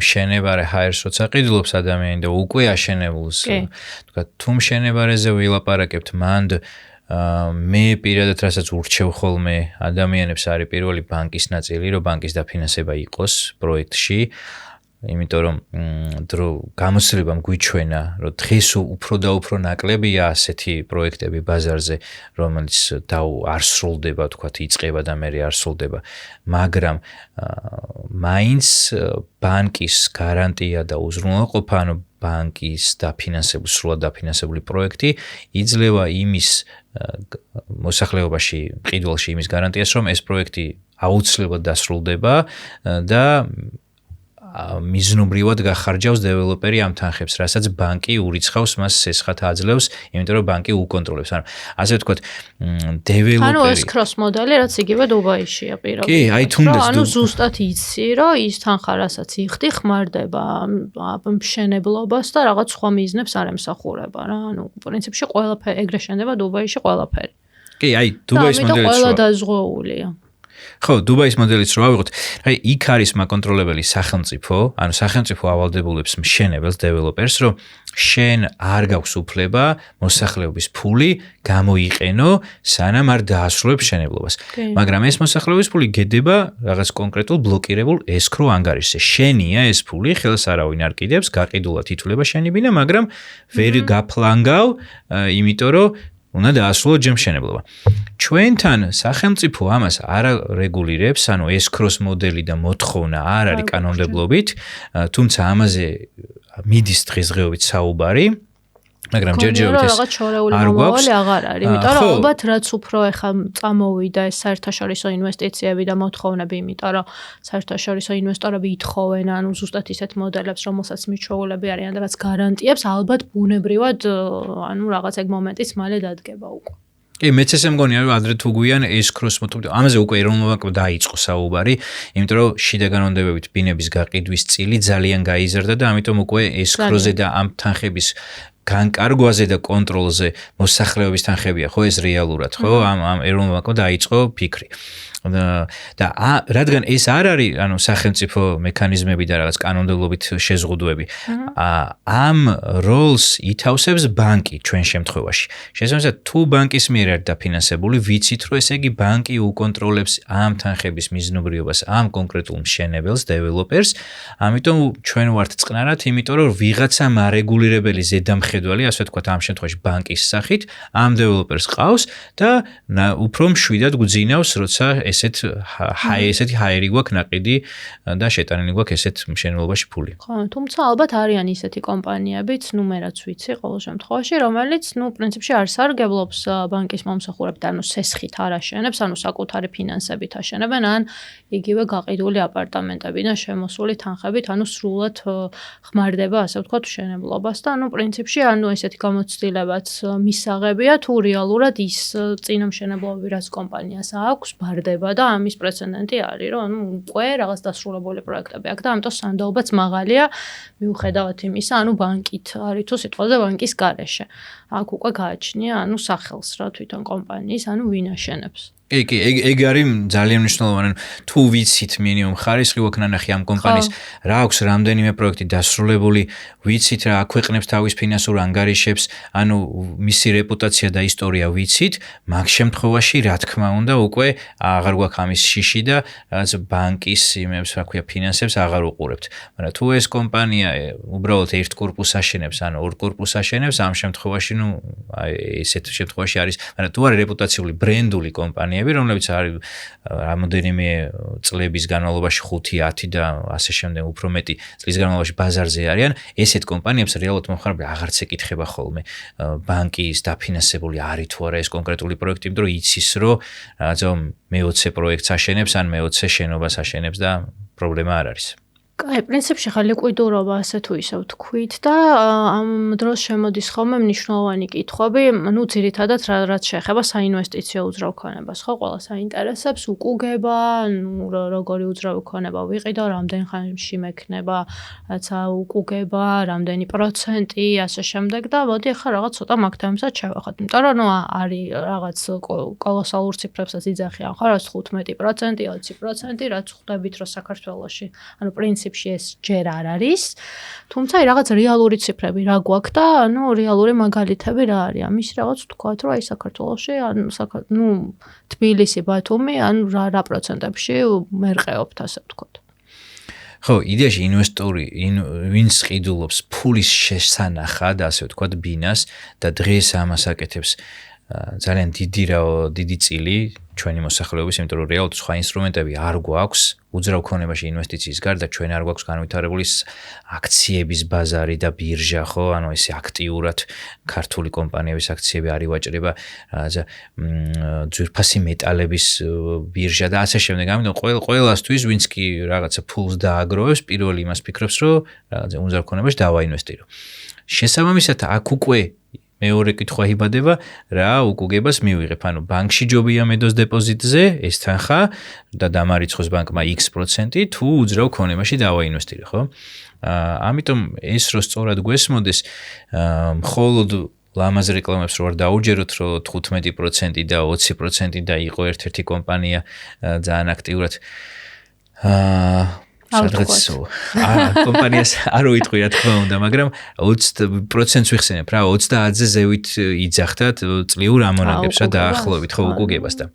S2: მშენებარე ჰაერს როცა ყიდულობს ადამიანი და უკვე აშენებულს, თქვა თუ მშენებარეზე ვილაპარაკებთ, მანდ მე პირადად რასაც ურჩევ ხოლმე ადამიანებს არის პირველი ბანკის ნაწილი, რომ ბანკის დაფინანსება იყოს პროექტში, იმიტომ რომ გამოცდილებამ გვიჩვენა, რომ დღეს უფრო და უფრო ნაკლებია ასეთი პროექტები ბაზარზე, რომელიც არ სრულდება, თქვათ, იწყება და მერე არ სრულდება, მაგრამ მაინც ბანკის გარანტია და უზრუნველყოფა, ანუ ბანკის დაფინანსებული, სრულად დაფინანსებული პროექტი იძლევა იმის მოსახლეობაში, მყიდველში იმის გარანტიას, რომ ეს პროექტი აუცილებლად დასრულდება და მიზნობრივად გახარჯავს დეველოპერი ამ თანხებს, რასაც ბანკი ურიცხავს მას სესხად აძლევს, იმიტომ რომ ბანკი უკონტროლებს. ანუ ასე ვთქვათ, დეველოპერი.
S1: ანუ ეს cross მოდელი, რაც იგივე დუბაიშია პირობითად.
S2: კი, აი თუნდაც
S1: ანუ ზუსტად იცი, რომ ის თანხა, რასაც იხდი, ხმარდება მშენებლობას და რაღაც სხვა მიზნებს არ ემსახურება რა. ანუ პრინციპში ყველაფერი ეგრე შენდება დუბაიში ყველაფერი.
S2: კი, აი დუბაის მოდელიც
S1: და ყველა დაზღვეულია.
S2: ხო, დუბაის მოდელიც რო ავიღოთ, აი იქ არის მაკონტროლებელი სახელმწიფო, ანუ სახელმწიფო ავალდებულებს მშენებელს, დეველოპერს, რომ შენ არ გაქვს უფლება მოსახლეობის ფული გამოიყენო, სანამ არ დაასრულებ მშენებლობას. მაგრამ ეს მოსახლეობის ფული გედება რაღაც კონკრეტულ ბლოკირებულ ესკრო ანგარიშზე. შენია ეს ფული, ხელს არავინ არ კიდებს, გაყიდულად ითვლება შენი ბინა, მაგრამ ვერ გაფლანგავ, იმიტომ რომ უნდა დაასრულო ჯერ მშენებლობა. ჩვენთან სახელმწიფო ამას არ რეგულირებს, ანუ ესკროს მოდელი და მოთხოვნა არ არის კანონმდებლობით, თუმცა ამაზე მიდის დღესდღეობით საუბარი, მაგრამ ჯერჯერობით ეს
S1: რაღაც შორეული მომავალი აღარ არის, იმიტომ რომ ალბათ რაც უფრო ეხა წამოვიდა ეს საერთაშორისო ინვესტიციები და მოთხოვნები, იმიტომ რომ საერთაშორისო ინვესტორები ითხოვენ, ანუ ზუსტად ისეთ მოდელებს, რომელსაც მიჩვეულები არიან და რაც გარანტიებს, ალბათ ბუნებრივად, ანუ რაღაც ეგ მომენტიც მალე დადგება უკვე.
S2: კი, მეც ესე მგონია, რომ ადრე თუ გვიან ესკროს მოთხოვნა, ამაზე უკვე ეროვნულმა ბანკმა დაიწყო საუბარი, იმიტომ რომ შიდა განონდებებით ბინების გაყიდვის წილი ძალიან გაიზარდა და ამიტომ უკვე ესკროზე და ამ თანხების განკარგვაზე და კონტროლზე მოსახლეობის თანხებია, ხო ეს რეალურად, ხო? ამ ეროვნულ ბანკმა დაიწყო ფიქრი. და რადგან ეს არ არის, ანუ სახელმწიფო მექანიზმები და რაღაც კანონმდებლობით შეზღუდვები, ამ როლს ითავსებს ბანკი ჩვენ შემთხვევაში. შესაბამისად, თუ ბანკის მიერ არის დაფინანსებული, ვიცით, რომ ესე იგი ბანკი უკონტროლებს ამ თანხების მიზნობრიობას, ამ კონკრეტულ მშენებელს, დეველოპერს, ამიტომ ჩვენ ვართ წყნარად, იმიტომ რომ ვიღაცა მარეგულირებელი ზედამხედველი, ასე ვთქვათ, ამ შემთხვევაში ბანკის სახით, ამ დეველოპერს ყავს და უფრო მშვიდად გვძინავს, როცა ესეთი ჰაერი გვაქვს ნაყიდი და შეტანილი გვაქვს ესეთ მშენებლობაში ფული.
S1: ხო, თუმცა ალბათ არიან ისეთი კომპანიებიც, მე რაც ვიცი ყოველ შემთხვევაში, რომელიც, პრინციპში არ სარგებლობს ბანკის მომსახურებით, ანუ სესხით არ აშენებს, ანუ საკუთარი ფინანსებით აშენებენ, ან იგივე გაყიდული აპარტამენტებიდან შემოსული თანხებით, ანუ სრულად ხმარდება, ასე ვთქვათ, მშენებლობას და პრინციპში, ესეთი გამოცდილებაც მისაღებია, თუ რეალურად ის წინამშენებლობები, რაც კომპანიას აქვს, ბარდება და ამის პრეცედენტი არის, რომ უკვე რაღაც დასრულებული პროექტები აქვს და ამიტომ სანდოობაც მაღალია მიუხედავად იმისა, ბანკით არის თუ სიტყვაზე ბანკის გარეშე. აქ უკვე გააჩნია, სახელს რა თვითონ კომპანიის, ვინ აშენებს.
S2: კი, ეგ არის ძალიან მნიშვნელოვანი. თუ ვიცით მინიმუმ ხარისხი ვაქნანახი ამ კომპანიის, რა აქვს რამდენიმე პროექტი დასრულებული, ვიცით რა აქვეყნებს თავის ფინანსურ ანგარიშებს, ანუ მისი რეპუტაცია და ისტორია ვიცით, მაგ შემთხვევაში რა თქმა უნდა უკვე აღარ გვაქვს ამის შიში და რაღაც ბანკის იმებს, რა ქვია, ფინანსებს აღარ უყურებთ. მაგრამ თუ ეს კომპანია უბრალოდ ერთ კორპუსს აშენებს, ანუ ორ კორპუსს აშენებს, ამ შემთხვევაში, ესეთ შემთხვევაში არის, მაგრამ თუ არის რეპუტაციული ბრენდული კომპანია, რომლებიც არის რამოდენიმე წლების განმავლობაში 5-10 და ასე შემდეგ უფრო მეტი წლის განმავლობაში ბაზარზე არიან, ესეთ კომპანიებს რეალურად მომხმარებელი აღარც ეკითხება ხოლმე ბანკის დაფინანსებული არის თუ არა ეს კონკრეტული პროექტი, იმიტომ რომ იცის რომ რაღაცა მე-20 პროექტს აშენებს ან მე-20 შენობას აშენებს და პრობლემა არ არის.
S1: კაი, პრინციპში ხა ლიკვიდურობა ასე თუ ისე ვთქვით და ამ დროს შემოდის ხოლმე მნიშვნელოვანი კითხვები, ну ძირითადად რაც შეეხება საინვესტიციო უძრავქონებას, ხო, ყველა საინტერესებს უკუგება, ну როგორი უძრავქონება ვიყიდო, რამდენ ხანში მექნება, რაცა უკუგება, რამდენი პროცენტი, ასე შემდეგ და მოდი ახლა რაღაც ცოტა მაგ თემასაც შევეხოთ, იმიტომ რომ არის რაღაც კოლოსალურ ციფრებსაც იძახიან, ხო, 15%, 20%, რაც ხვდებით რომ საქართველოში, ანუ პრინციპში ეს ჯერ არ არის, თუმცა რაღაც რეალური ციფრები რა გვაქვს და ანუ რეალური მაგალითები რა არის. ამის რაღაც ვთქვათ, რომ აი საქართველოში, ანუ თბილისი, ბათუმი, ანუ რა პროცენტებში მერყეობთ, ასე ვთქვათ.
S2: ხო, იდეაში ინვესტორი, ვინც ყიდულობს ფულის შესანახად, ასე ვთქვათ, ბინას და დღეს ამას აკეთებს ძალიან დიდი წილი ჩვენი მოსახლეობის, იმიტომ რომ რეალურად სხვა ინსტრუმენტები არ გვაქვს უძრავქონებაში ინვესტიციის გარდა, ჩვენ არ გვაქვს განვითარებული აქციების ბაზარი და ბირჟა, ხო, ანუ ესე აქტიურად ქართული კომპანიების აქციები არ ივაჭრება, ძვირფასი მეტალების ბირჟა და ასე შემდეგ. ამიტომ ყველასთვის, ვინც კი რაღაცა ფულს დააგროვებს, პირველი იმას ფიქრობს, რომ რაღაცა უძრავქონებაში დავაინვესტირო. შესაბამისად, აქ უკვე მეორე კითხვა იბადება, რა უკუგებას მივიღებ, ანუ ბანკში ჯობია მედოს დეპოზიტზე ეს თანხა და დამარიცხოს ბანკმა X% თუ უძრავ ქონებაში დავაინვესტირო, ხო? ამიტომ ეს რო სწორად გვესმოდეს, მხოლოდ ლამაზ რეკლამებს რო არ დაუჯეროთ, რომ 15% და 20% და იყო ერთ-ერთი კომპანია ძალიან აქტიურად სადღაც კომპანიას არ უიტყვი რა თქმა უნდა, მაგრამ 20%-ს ვიხსენებ რა, 30-ზე ზევით იძახდათ წლიურ ამონაგებს რა დაახლოებით ხო უკუგებას და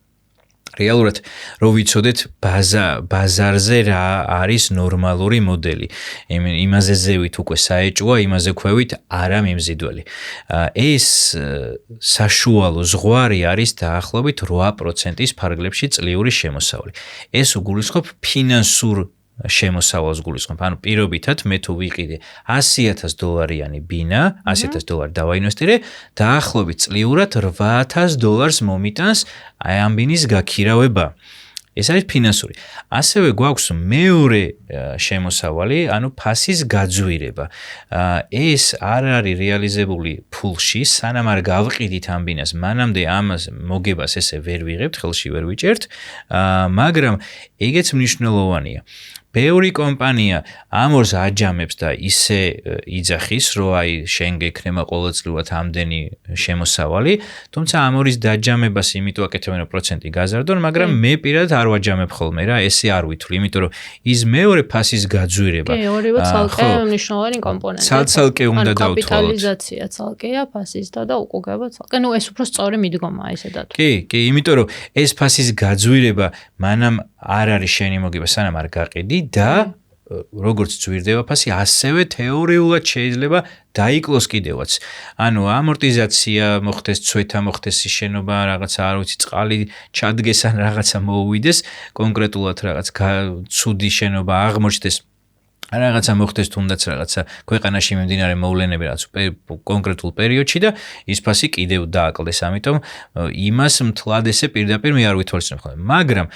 S2: რეალურად რო ვიცოდეთ ბაზარზე რა არის ნორმალური მოდელი. იმაზე ზევით უკვე საეჭვია, იმაზე ქვევით არა მიმზიდველი. ეს საშუალო ზღვარი არის დაახლოებით 8%-ის ფარგლებში წლიური შემოსავალი. ეს უგულისხმობს ფინანსურ შემოსავალს გულისხმობ. ანუ პირობითად მე თუ ვიყიდე $100,000 ბინა, $100,000 დავაინვესტირე, დაახლოებით წლიურად $8,000 მომიტანს აი ამ ბინის გაქირავება. ეს არის ფინანსური. ასევე გვაქვს მეორე შემოსავალი, ანუ ფასის გაძვირება. ეს არ არის რეალიზებული ფულში, სანამ არ გავყიდით ამ ბინას, მანამდე ამას მოგებას ესე ვერ ვიღებთ, ხელში ვერ ვიჭერთ, მაგრამ ეგეც მნიშვნელოვანია. ბევრი კომპანია ამ ორს აჯამებს და ისე იძახის, რომ აი შენ გექნება ყოველწლიურად ამდენი შემოსავალი, თუმცა ამ ორის დაჯამებას იმიტომ აკეთებენ, რომ პროცენტი გაზარდონ, მაგრამ მე პირადად არ ვაჯამებ ხოლმე რა, ესე არ ვითვლი, იმიტომ რომ ის მეორე ფასის გაძვირება.
S1: კი, ორივე ცალკე მნიშვნელოვანი კომპონენტია.
S2: ცალკე უნდა დავთვალოთ.
S1: კაპიტალიზაცია ცალკეა ფასის და უკუგება ცალკე. ნუ ეს უფრო სწორი მიდგომაა ესე დათო.
S2: კი, იმიტომ რომ ეს ფასის გაძვირება მანამ არ არის შენი მოგება, სანამ არ გაყიდი და როგორც ძვირდება ფასი, ასევე თეორიულად შეიძლება დაიკლოს კიდევაც. ანუ ამორტიზაცია მოხდეს, ცვეთა მოხდეს შენობა, რაღაცა არ ვიცი, წყალი ჩადგეს ან რაღაცა მოუვიდეს, კონკრეტულად რაღაც ცუდი შენობა აღმოჩნდეს. რაღაცა მოხდეს თუნდაც რაღაცა ქვეყანაში მიმდინარე მოვლენები რაღაც კონკრეტულ პერიოდში და ის ფასი კიდევ დააკლდეს, ამიტომ იმას მთლად ესე პირდაპირ მე არ ვითვალისწინებ ხოლმე. მაგრამ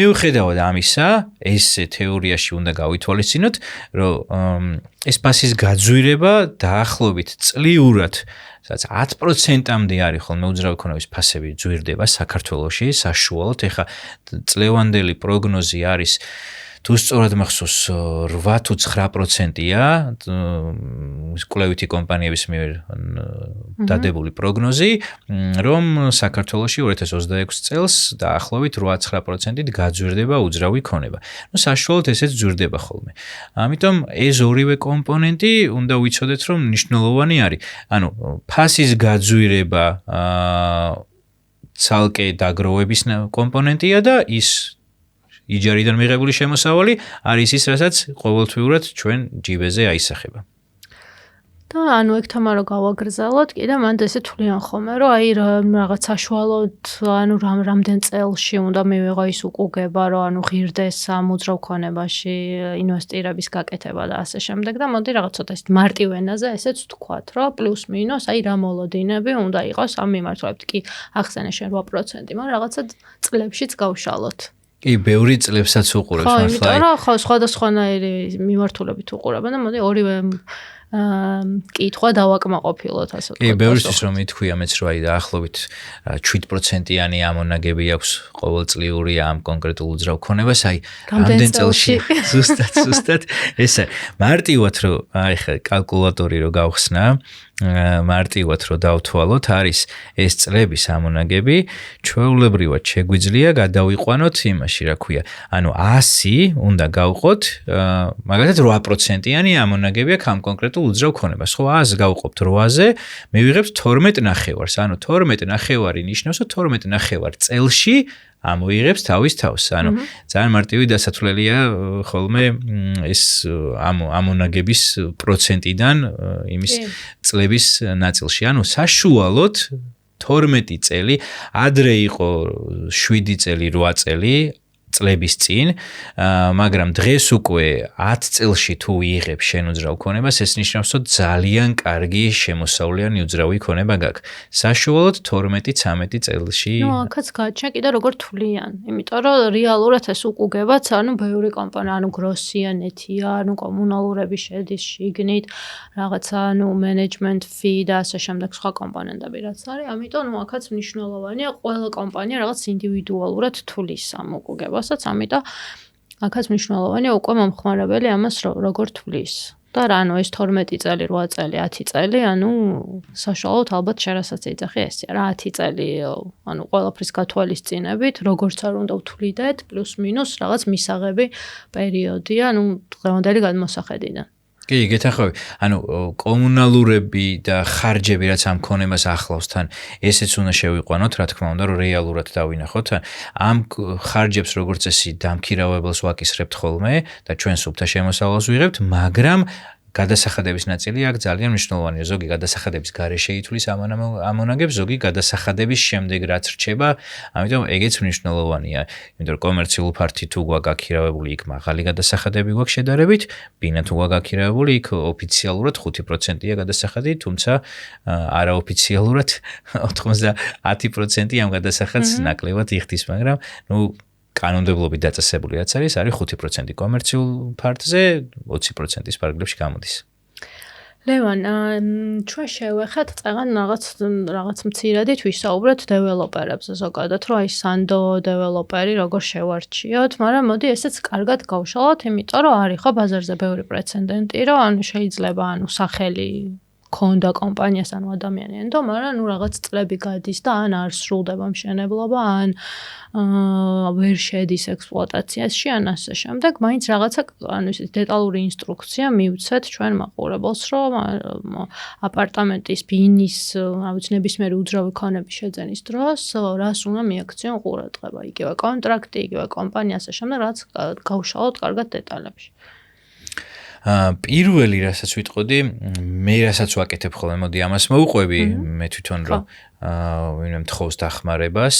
S2: მიუხედავად ამისა, ეს თეორიაში უნდა გავითვალისწინოთ, რომ ეს ფასის გაძვირება დაახლოებით წლიურად 10%-მდე არის ხოლმე უძრავი ქონების ფასები ძვირდება საქართველოში საშუალოდ. ეხა წლევანდელი პროგნოზი არის თუ სწორად მახსოვს 8 თუ 9%-ია კვლევითი კომპანიების მიერ დადებული პროგნოზი, რომ საქართველოში 2026 წელს დაახლოებით 8-9%-ით გაძვირდება უძრავი ქონება. საშუალოდ ესეც ძვირდება ხოლმე. ამიტომ ეს ორივე კომპონენტი უნდა ვიცოდეთ, რომ მნიშვნელოვანი არის. ფასის გაძვირება ცალკე დაგროვების კომპონენტია და ის იჯარიდან მიღებული შემოსავალი არის ის, რასაც ყოველთვიურად ჩვენ ჯიბეზე აისახება.
S1: და ეგთამა რომ გავაგრძელოთ, კიდე მანდ ესე თვლიან ხოლმე, რომ რაღაც საშუალოდ რამდენ წელში უნდა მივიღო ის უკუგება, რომ ღირდეს ამ უძრავ ქონებაში ინვესტირების გაკეთება და ასე შემდეგ და მოდი რაღაც ცოტა ისეთ მარტივ ენაზე ესეც ვთქვათ, რომ პლუს მინუს რა მოლოდინები უნდა იყოს ამ მიმართულებით. კი, ახსენე შენ 8%, მაგრამ რაღაცა წლებშიც გავშალოთ.
S2: კი, ბევრი წლებსაც უყურებს
S1: მართლა. ხო, იმიტომ რომ ხო სხვადასხვანაირი მიმართულებით უყურებენ და მოდი ორივე კითხვა დავაკმაყოფილოთ ასე ვთქვათ.
S2: კი, ბევრისთვის რომ ითქვია მეც რომ დაახლოებით 7%-იანი ამონაგები აქვს ყოველწლიური ამ კონკრეტულ უძრავ ქონებას, რამდენ წელში ზუსტად ესე მარტივად რომ ხა კალკულატორი რო გავხსნა, მარტივად რომ დავთვალოთ, არის ეს წლების ამონაგები, ჩვეულებრივად შეგვიძლია გადავიყვანოთ იმაში, რა ქვია, 100 უნდა გავყოთ, მაგალითად 8%-იანი ამონაგები აქვს ამ კონკრეტულ უძრავ ქონებას. ხო, 100-ს გავყობთ 8-ზე, მივიღებთ 12.5-ს. 12.5 ნიშნავს, რომ 12.5 წელში ამოიღებს თავის თავს. ძალიან მარტივი დასათვლელია ხოლმე ეს ამონაგების პროცენტიდან იმის წლების ნაწილში. საშუალოდ 12 წელი, ადრე იყო 7 წელი, 8 წელი წლების წინ, მაგრამ დღეს უკვე 10 წელში თუ იღებ შენ უძრავ ქონებას, ეს ნიშნავს, რომ ძალიან კარგი შემოსავლიანი უძრავი ქონება გაქვს. საშუალოდ 12-13 წელში.
S1: აქაც გაჩნია კიდე როგორ თვლიან, იმიტომ რომ რეალურად ეს უკუგებაც, ბევრი კომპანია, გროსია, ნეთია, კომუნალურები შედის შიგნით, რაღაცა, management fee და ასე შემდეგ სხვა კომპონენტები რაც არის. ამიტომ აქაც მნიშვნელოვანია ყველა კომპანია რაღაც ინდივიდუალურად თვლის ამ უკუგებას. ამიტომ აქაც მნიშვნელოვანია უკვე მომხმარებელი ამას როგორ თვლის. და ეს 12 წელი, 8 წელი, 10 წელი, საშუალოდ ალბათ შერასაც ეძახი ესეა რა 10 წელი, ყველაფრის გათვალისწინებით, როგორც არ უნდა ვთვლიდეთ, პლუს მინუს რაღაც მისაღები პერიოდია, დღევანდელი გადმოსახედიდან.
S2: კი, გეთახავი. კომუნალურები და ხარჯები რაც ამ ქონებას ახლავს თან, ესეც უნდა შევიყვანოთ, რა თქმა უნდა, რომ რეალურად დავინახოთ. ამ ხარჯებს როგორც წესი დამქირავებელს ვაკისრებთ ხოლმე და ჩვენ სუფთა შემოსავალს ვიღებთ, მაგრამ გადასახადების ნაწილი აქ ძალიან მნიშვნელოვანია. ზოგი გადასახადების გარეშე ითვლის ამონაგებს, ზოგი გადასახადების შემდეგ რაც რჩება, ამიტომ ეგეც მნიშვნელოვანია. იმიტომ რომ კომერციულ ფართი თუ გვაქვს აქირავებული, იქ მაღალი გადასახადები გვაქვს შედარებით, ბინა თუ გვაქვს აქირავებული, იქ ოფიციალურად 5%-ია გადასახადი, თუმცა არაოფიციალურად 90% ამ გადასახადს ნაკლებად იხდის, მაგრამ კანონმდებლობით დაწესებული რაც არის 5% კომერციულ ფართზე, 20%-ის ფარგლებში გამოდის.
S1: ლევან, ჩვენ შევეხეთ წეგან რაღაც მცირედით ვისაუბროთ დეველოპერებზე ზოგადად, რომ სანდო დეველოპერი როგორ შევარჩიოთ, მაგრამ მოდი ესეც კარგად გავშალოთ, იმიტომ რომ არის ხო ბაზარზე ბევრი პრეცედენტი, რომ შეიძლება სახელი ქონდა კომპანიას ადამიანი ენდო, მაგრამ რაღაც წლები გადის და არ სრულდება მშენებლობა, ვერ შედის ექსპლუატაციაში, ასე შემდეგ, მაინც რაღაცა ისეთი დეტალური ინსტრუქცია მივცეთ ჩვენ მაყურებელს, რომ აპარტამენტის ბინის, ნებისმიერი უძრავი ქონების შეძენის დროს, რას უნდა მიაქციონ ყურადღება, იგივე კონტრაქტი, იგივე კომპანია, ასე შემდეგ, რაც გავშალოთ კარგად დეტალებში.
S2: პირველი რასაც ვიტყოდი, მე რასაც ვაკეთებ ხოლმე, მოდი ამას მოვუყვები, მე თვითონ რომ ვინმე მთხოვს დახმარებას,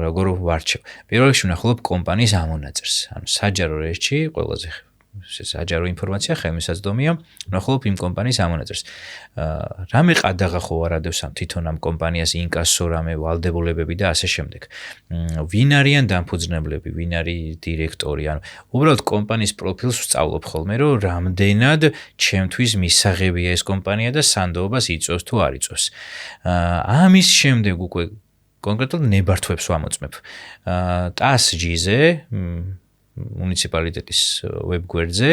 S2: როგორ ვარჩევ. პირველ რიგში ვნახულობ კომპანიის ამონაწერს, საჯარო რეესტში ყველაზე საჯარო ინფორმაცია ხელმისაწვდომია, ვნახულობ იმ კომპანიის ამონაწერს. რამე ყადაღა ხო არადევს ამ თვითონ ამ კომპანიას ინკასო, რამე ვალდებულებები და ასე შემდეგ. ვინ არიან დამფუძნებლები, ვინ არის დირექტორი, უბრალოდ კომპანიის პროფილს ვსწავლობ ხოლმე, რომ რამდენად ჩემთვის მისაღებია ეს კომპანია და სანდოობას იწვევს თუ არ იწვევს. ამის შემდეგ უკვე კონკრეტულ ნებართვებს ვამოწმებ. TASG-ზე მუნიციპალიტეტის ვებგვერდზე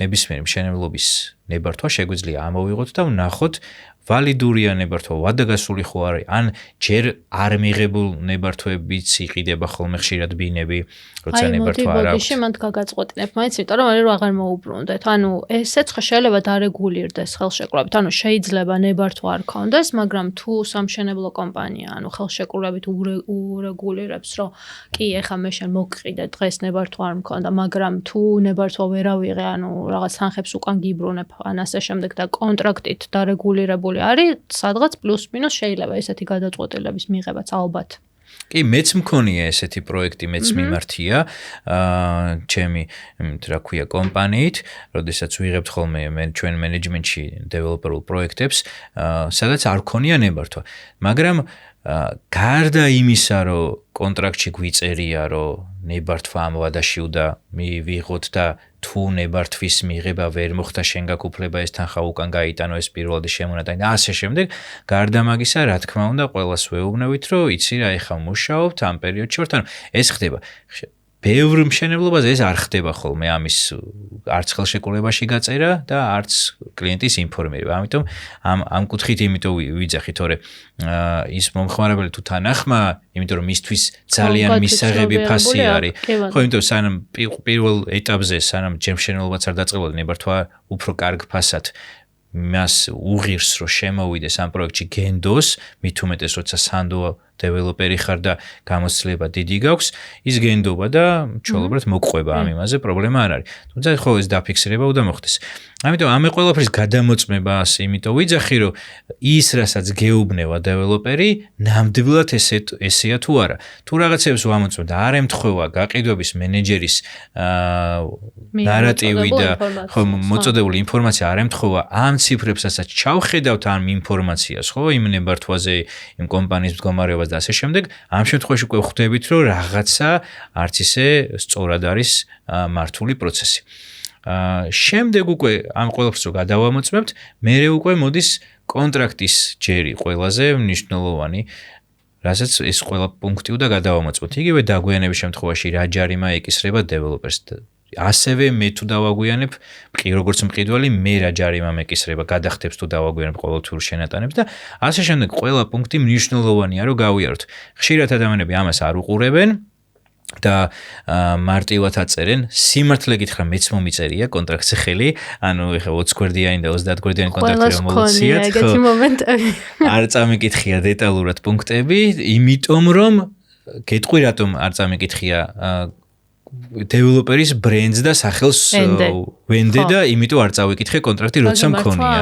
S2: ნებისმიერი მშენებლობის ნებართვა შეგვიძლია ამოვიღოთ და ვნახოთ ვალიდურია ნებართვა, ვადაგასული ხო არის, ან ჯერ არ მიღებულ ნებართვებიც იყიდება ხოლმე ხშირად ბინები, როცა ნებართვა არ აქვს.
S1: აი, მოდით გაგაწყვეტინებ, მაინც იმიტომ რომ მე აღარ მოუბრუნდეთ. ანუ ესეც ხო შეიძლება დარეგულირდეს ხელშეკრულებით. ანუ შეიძლება ნებართვა არ ქონდეს, მაგრამ თუ სამშენებლო კომპანია, ანუ ხელშეკრულებით ურეგულირებს, რომ კი, ეხა მე შენ მოგყიდე დღეს ნებართვა არ მქონდა, მაგრამ თუ ნებართვა ვერ ავიღე, ანუ რაღაც თანხებს უკან გიბრუნებ, ან ასე შემდეგ და კონტრაქტით დარეგულირებული არის, სადღაც პლუს-მინუს შეიძლება ესეთი გადაწყვეტილების მიღებაც ალბათ.
S2: კი, მეც მქონია ესეთი პროექტი, მეც მიმართია ჩემი, რა ქვია, კომპანიით, როდესაც ვიღებთ ხოლმე ჩვენ მენეჯმენტში დეველოპერულ პროექტებს, სადაც არ ქონია ნებართვა. მაგრამ გარდა იმისა, რომ კონტრაქტში გვიწერია, რომ ნებართვა ამ ვადაშიუდა მივიღოთ და თუ ნებართვის მიღება ვერ მოხდა, შენ გაქვს უფლება ეს თანხა უკან გაიტანო, ეს პირველადი შემონატანი და ასე შემდეგ. გარდა მაგისა, რა თქმა უნდა, ყველას ვეუბნებით, რომ იცი რა, ეხლა მუშაობთ ამ პერიოდში ვართ, ანუ ეს ხდება. ბევრ მშენებლობაზე ეს არ ხდება ხოლმე, ამის არც ხელშეკრულებაში გაწერა და არც კლიენტის ინფორმირება. ამიტომ ამ კუთხით იმიტომ ვიძახი, თორე ის მომხმარებელი თუ თანახმა, იმიტომ რომ მისთვის ძალიან მისაღები ფასი არის. ხო, იმიტომ სანამ პირველ ეტაპზე, სანამ ჯერ მშენებლობაც არ დაწყებოდა, ნებართვა უფრო კარგ ფასად მას უღირს, რომ შემოვიდეს ამ პროექტში გენდოს, მით უმეტეს, როცა სანდო დეველოპერი ხარ და გამოცდილება დიდი გაქვს, ის გენდობა და ჩვეულებრივ მოყვება ამ იმაზე, პრობლემა არ არის. თუმცა ხო ეს დაფიქსირება უნდა მოხდეს. ამიტომ ამ ყველაფრის გადამოწმებას იმიტომ ვიძახი, რომ ის რასაც გეუბნება დეველოპერი, ნამდვილად ესეა თუ არა. თუ რაღაცებს ვამოწმებ და არ ემთხვევა გაყიდვების მენეჯერის ნარატივი და ხო მოწოდებული ინფორმაცია არ ემთხვევა ამ ციფრებსაც ჩავხედავთ ამ ინფორმაციას, ხო, იმ ნებართვაზე, იმ კომპანიის მდგომარეობას და ასე შემდეგ, ამ შემთხვევაში უკვე ხვდებით, რომ რაღაცა არც ისე სწორად არის მართული პროცესი. შემდეგ უკვე ამ ყველაფერს რო გადავამოწმებთ, მერე უკვე მოდის კონტრაქტის ჯერი ყველაზე მნიშვნელოვანი, რასაც ეს ყველა პუნქტი უნდა გადავამოწმოთ. იგივე დაგვიანების შემთხვევაში რა ჯარიმა ეკისრება დეველოპერს. ასევე მე თუ დავაგვიანებ, როგორც მყიდველი, მე რა ჯარიმა მეკისრება, გადახდებს თუ დავაგვიანებ ყოველთვიურ შენატანებს და ასე შემდეგ ყველა პუნქტი მნიშვნელოვანია, რომ გავიაროთ. ხშირად ადამიანები ამას არ უყურებენ და მარტივად აწერენ. სიმართლე გითხრა, მეც მომიწერია კონტრაქტზე ხელი, ანუ ეხლა 20 გვერდიანი და 30 გვერდიანი კონტრაქტი რომ მოვუციათ,
S1: ეგეთი მომენტები.
S2: არ წამიკითხია დეტალურად პუნქტები, იმიტომ რომ გეტყვი რატომ არ წამიკითხია დეველოპერის ბრენდს და სახელს ვენდე და იმიტომ არ წავიკითხე კონტრაქტი როცა მქონია.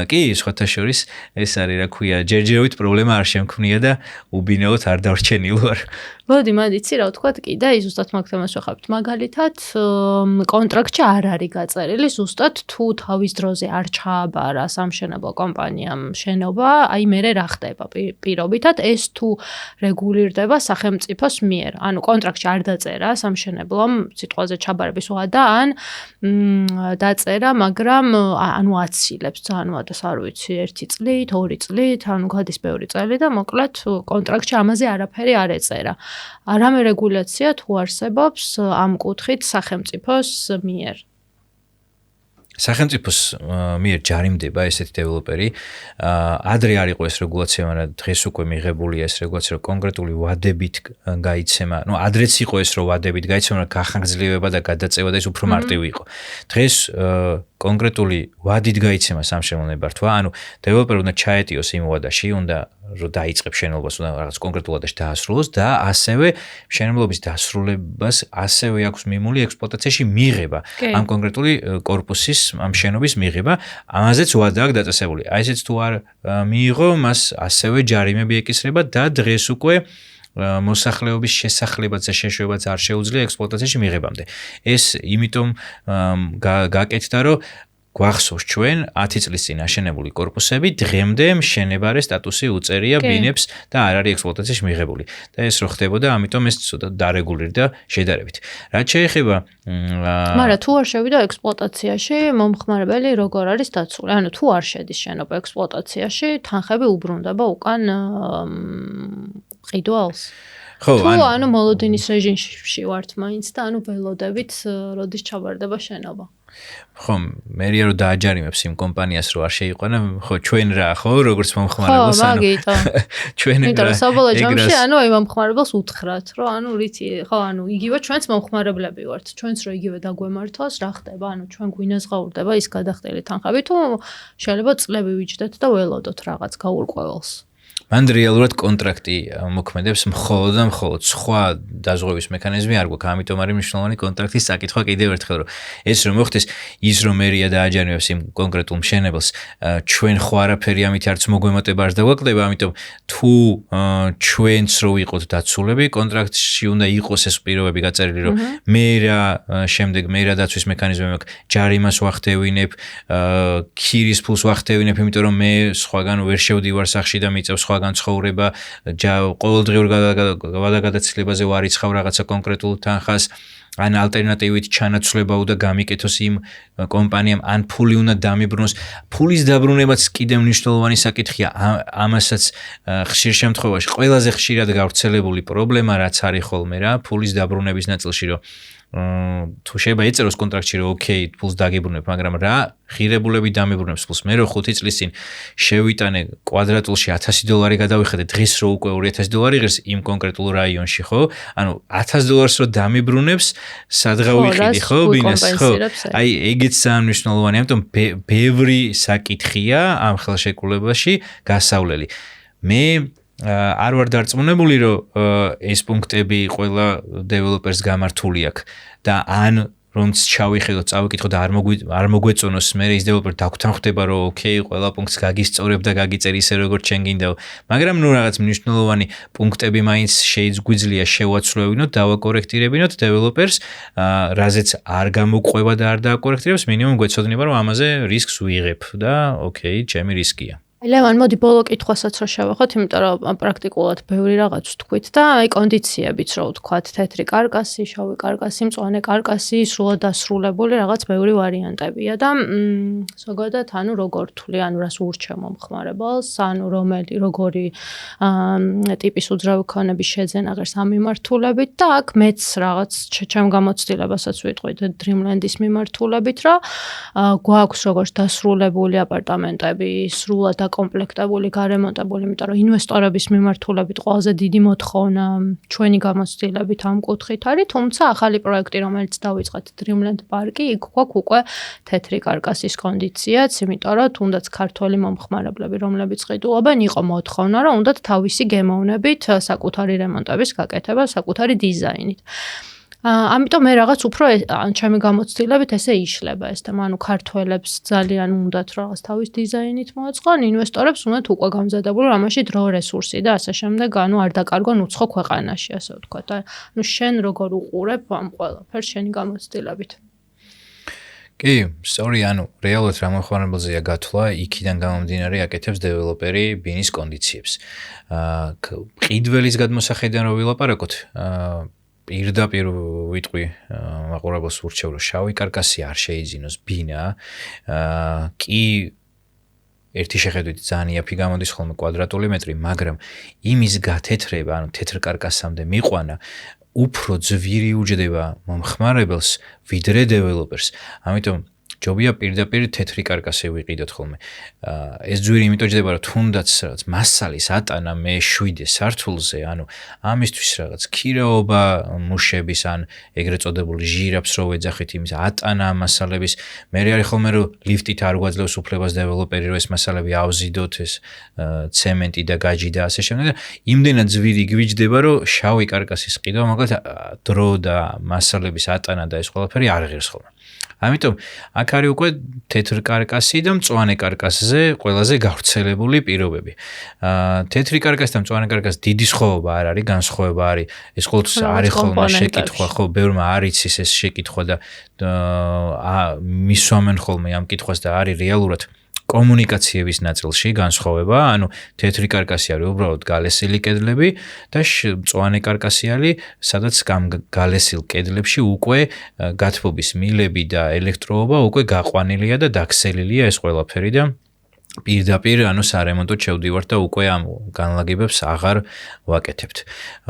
S2: კი, სხვათა შორის ეს არის, რა ქვია, ჯერჯერობით პრობლემა არ შემქმნია და უბინაოდ არ დავრჩენილ ვარ.
S1: მოდი, იცი რა ვთქვათ კი და ზუსტად მაგ თემას ვახავთ. მაგალითად, კონტრაქტში არ არის გაწერილი ზუსტად თუ თავის დროზე არ ჩააბარა სამშენებლო კომპანიამ შენობა, აი მერე რა ხდება პირობითად, ეს თუ რეგულირდება სახელმწიფოს მიერ. ანუ კონტრაქტში არ დაწერა სამშენებლომ სიტყვაზე ჩაბარების ვადა ან დაწერა, მაგრამ ანუ აცილებს ძალიან ვადას, არ ვიცი, 1 წლით, 2 წლით, ანუ გადის ბევრი წელი და მოკლედ კონტრაქტში ამაზე არაფერი არ ეწერა. არამე რეგულაცია თუ არსებობს ამ კუთხით სახელმწიფოს მიერ.
S2: სახელმწიფოს მიერ ჯარიმდება ესეთი დეველოპერი. ადრე არ იყო ეს რეგულაცია, მაგრამ დღეს უკვე მიღებულია ეს რეგულაცია, რომ კონკრეტული ვადებით გაიცემა. ნუ ადრეც იყო ეს, რომ ვადებით გაიცემა, მაგრამ გახანგრძლივება და გადაწევა და ეს უფრო მარტივი იყო. დღეს კონკრეტული ვადით გაიცემა სამშენებლო ნებართვა, ანუ დეველოპერი უნდა ჩაეტიოს იმ ვადაში, უნდა რომ დაიწყებს შენობას, უნდა რაღაც კონკრეტულ ვადაში დაასრულოს და ასევე შენებლობის დასრულებას ასევე აქვს მიმული ექსპლუატაციაში მიღება ამ კონკრეტული კორპუსის, ამ შენობის მიღება, ამაზეც ვადა აქვს დაწესებული. აი ესეც თუ არ მიიღო, მას ასევე ჯარიმები ეკისრება და დღეს უკვე მოსახლეობის შესახლებაც და შეშვებაც არ შეუძლია ექსპლუატაციაში მიღებამდე. ეს იმიტომ გაკეთდა, რომ გვახსოვს ჩვენ 10 წლის წინ აშენებული კორპუსები დღემდე მშენებარე სტატუსი უწერია ბინებს და არ არის ექსპლუატაციაში მიღებული. და ეს რო ხდებოდა, ამიტომ ეს ცოტა დარეგულირდა შედარებით. რაც შეეხება
S1: მაგრამ თუ არ შევიდა ექსპლუატაციაში, მომხმარებელი როგორ არის დაცული? ანუ თუ არ შედის შენობა ექსპლუატაციაში, თანხები უბრუნდება უკან ყიდვალს.
S2: ხო,
S1: თუ ანუ მოლოდინის რეჟიმში ვართ მაინც და ანუ ველოდებით როდის ჩავარდება შენობა.
S2: ხო, მე რო დააჯარიმებს იმ კომპანიას რო არ შეიყვანა, ხო, ჩვენ რა, ხო, როგორც მომხმარებელს,
S1: ანუ
S2: ჩვენ რა.
S1: იმიტომ რომ საბოლოო ჯამში ანუ აი მომხმარებელს უთხრათ, რომ ანუ რითი, ხო, ანუ იგივე ჩვენც მომხმარებლები ვართ, ჩვენც რო იგივე დაგვემართოს, რა ხდება, ანუ ჩვენ გვინაზღაურდება ის გადახდელი თანხები, თუ შეიძლება წლები ვიჯდეთ და ველოდოთ რაღაც გაურკვეველს.
S2: მან რეალურად კონტრაქტი მოქმედებს მხოლოდ და მხოლოდ სხვა დაზღვევის მექანიზმი არ გვაქვს, ამიტომ არის მნიშვნელოვანი კონტრაქტის საკითხვა კიდევ ერთხელ, რომ ეს რომ მოხდეს, ის რომ მერია დააჯარიმებს იმ კონკრეტულ მშენებელს, ჩვენ ხო არაფერი ამით არც მოგვემატება არც დაგვაკლდება, ამიტომ თუ ჩვენც რო ვიყოთ დაცულები, კონტრაქტში უნდა იყოს ეს პირობები გაწერილი, რომ მე რა შემდეგ მე რა დაცვის მექანიზმი მაქვს, ჯარიმას ვახდევინებ, ქირის ფულს ვახდევინებ, იმიტომ რომ მე სხვაგან ვერ შევდივარ სახში და მიწევს სხვაგან ცხოვრება, ყოველდღიურ გადაგაცელებაზე ვარიცხავ რაღაცა კონკრეტულ თანხას, ან ალტერნატივით ჩანაცვლება უნდა გამიკეთოს იმ კომპანიამ, ან ფული უნდა დამიბრუნოს. ფულის დაბრუნებაც კიდევ მნიშვნელოვანი საკითხია, ამასაც ხშირ შემთხვევაში ყველაზე ხშირად გავრცელებული პრობლემა რაც არის ხოლმე რა, ფულის დაბრუნების ნაწილში, რომ თუ შეიძლება ეწეროს კონტრაქტში, რომ ოკეი, ფულს დაგიბრუნებ, მაგრამ რა ღირებულები დამიბრუნებს ფულს. მე რო 5 წლის წინ შევიტანე კვადრატულში $1000 გადავიხადე, დღეს რო უკვე $2000 ღირს იმ კონკრეტულ რაიონში, ხო? ანუ $1000 რო დამიბრუნებს, სადღა ვიყიდი, ხო, ბინას, ხო? აი, ეგეც ძალიან მნიშვნელოვანია, ამიტომ ბევრი საკითხია ამ ხელშეკრულებაში გასავლელი. მე არ ვარ დარწმუნებული, რომ ეს პუნქტები ყველა დეველოპერს გამართული აქვს და ან რომც ჩავიხედოთ, წავიკითხოთ და არ მოგვეწონოს, მე ის დეველოპერი დაგვთანხმდება, რომ ოკეი, ყველა პუნქტს გაგისწორებ და გაგიწერ ისე როგორც შენ გინდაო. მაგრამ ნუ რაღაც მნიშვნელოვანი პუნქტები მაინც შეიძგვიძლია შევაცვლევინოთ, დავაკორექტირებინოთ დეველოპერს, რაზეც არ გამოყვება და არ დააკორექტირებს, მინიმუმ გვეცოდნება, რომ ამაზე რისკს ვიღებ და ოკეი, ჩემი რისკია.
S1: ლევან, მოდი ბოლო კითხვასაც რო შევახოთ, იმიტომ რომ პრაქტიკულად ბევრი რაღაც ვთქვით და აი კონდიციებიც რო ვთქვათ, თეთრი კარკასი, შავი კარკასი, მწვანე კარკასი, სრულად დასრულებული რაღაც ბევრი ვარიანტებია და ზოგადად ანუ როგორ თვლი, ანუ რას ურჩევ მომხმარებელს, ანუ როგორი ტიპის უძრავი ქონების შეძენა ღირს ამ მიმართულებით და აქ მეც რაღაც ჩემ გამოცდილებასაც ვიტყვი Dreamland-ის მიმართულებით, რომ გვაქვს როგორც დასრულებული აპარტამენტები, სრულად კომპლექტებული, გარემონტებული, იმიტომ რომ ინვესტორების მიმართულებით ყველაზე დიდი მოთხოვნა ჩვენი გამოცდილებით ამ კუთხით არის, თუმცა ახალი პროექტი, რომელიც დავიწყეთ Dreamland პარკი, იქ გვაქვს უკვე თეთრი კარკასის კონდიციაც, იმიტომ რომ თუნდაც ქართველი მომხმარებლები, რომლებიც ყიდულობენ, იყო მოთხოვნა, რომ უნდათ თავისი გემოვნებით საკუთარი რემონტების გაკეთება, საკუთარი დიზაინით. ამიტომ მე რაღაც უფრო ჩემი გამოცდილებით ესე იშლება ეს თემა, ანუ ქართველებს ძალიან უნდათ რაღაც თავის დიზაინით მოაწყონ, ინვესტორებს უნდათ უკვე გამზადებული რამაში დრო, რესურსი და ასე შემდეგ, ანუ არ დაკარგონ უცხო ქვეყანაში, ასე ვთქვათ. ანუ შენ როგორ უყურებ ამ ყველაფერს შენი გამოცდილებით?
S2: კი, სწორი, ანუ რეალურად რა მომხმარებელზეა გათვლა, იქიდან გამომდინარე აკეთებს დეველოპერი ბინის კონდიციებს. ყიდველის გადმოსახედიდან რო ვილაპარაკოთ, პირდაპირ ვიტყვი მაყურებელს ურჩევ, რომ შავი კარკასი არ შეიძინოს ბინა, კი ერთი შეხედვით ძალიან იაფი გამოდის ხოლმე კვადრატული მეტრი, მაგრამ იმის გათეთრება, ანუ თეთრ კარკასამდე მიყვანა უფრო ძვირი უჯდება მომხმარებელს ვიდრე დეველოპერს. ამიტომ ჯობია პირდაპირ თეთრი კარკასი ვიყიდოთ ხოლმე. ეს ძვირი იმიტომ ჯდება, რომ თუნდაც რაღაც მასალის ატანა მე-7 სართულზე, ანუ ამისთვის რაღაც ქირაობა მუშების ან ეგრეთ წოდებული ჟირაფს რო ვეძახით იმის ატანა მასალების, მე არის ხოლმე რომ ლიფტით არ გვაძლევს უფლებას დეველოპერი რომ ეს მასალები ავზიდოთ, ეს ცემენტი და გაჯი და ასე შემდეგ. იმდენად ძვირი გვიჯდება, რომ შავი კარკასის ყიდვა მაგალითად დრო და მასალების ატანა და ეს ყველაფერი არ ღირს ხოლმე. ამიტომ აქ არის უკვე თეთრ კარკასი და მწვანე კარკასზე ყველაზე გავრცელებული პირობები. თეთრი კარკასი და მწვანე კარკასი დიდი სხვაობა არ არის, განსხვავება არის. ეს ყოველთვის არის ხოლმე შეკითხვა, ხო, ბევრმა არ იცის ეს შეკითხვა და მისვამენ ხოლმე ამ კითხვას და არის რეალურად კომუნიკაციების ნაწილში განსხვავება, ანუ თეთრი კარკასი არის უბრალოდ გალესილი კედლები და მწვანე კარკასი არის, სადაც გალესილ კედლებში უკვე გათბობის მილები და ელექტროობა უკვე გაყვანილია და დაქსელილია ეს ყველაფერი და პირდაპირ სარემონტოდ შევდივართ და უკვე ამ განლაგებებს აღარ ვაკეთებთ.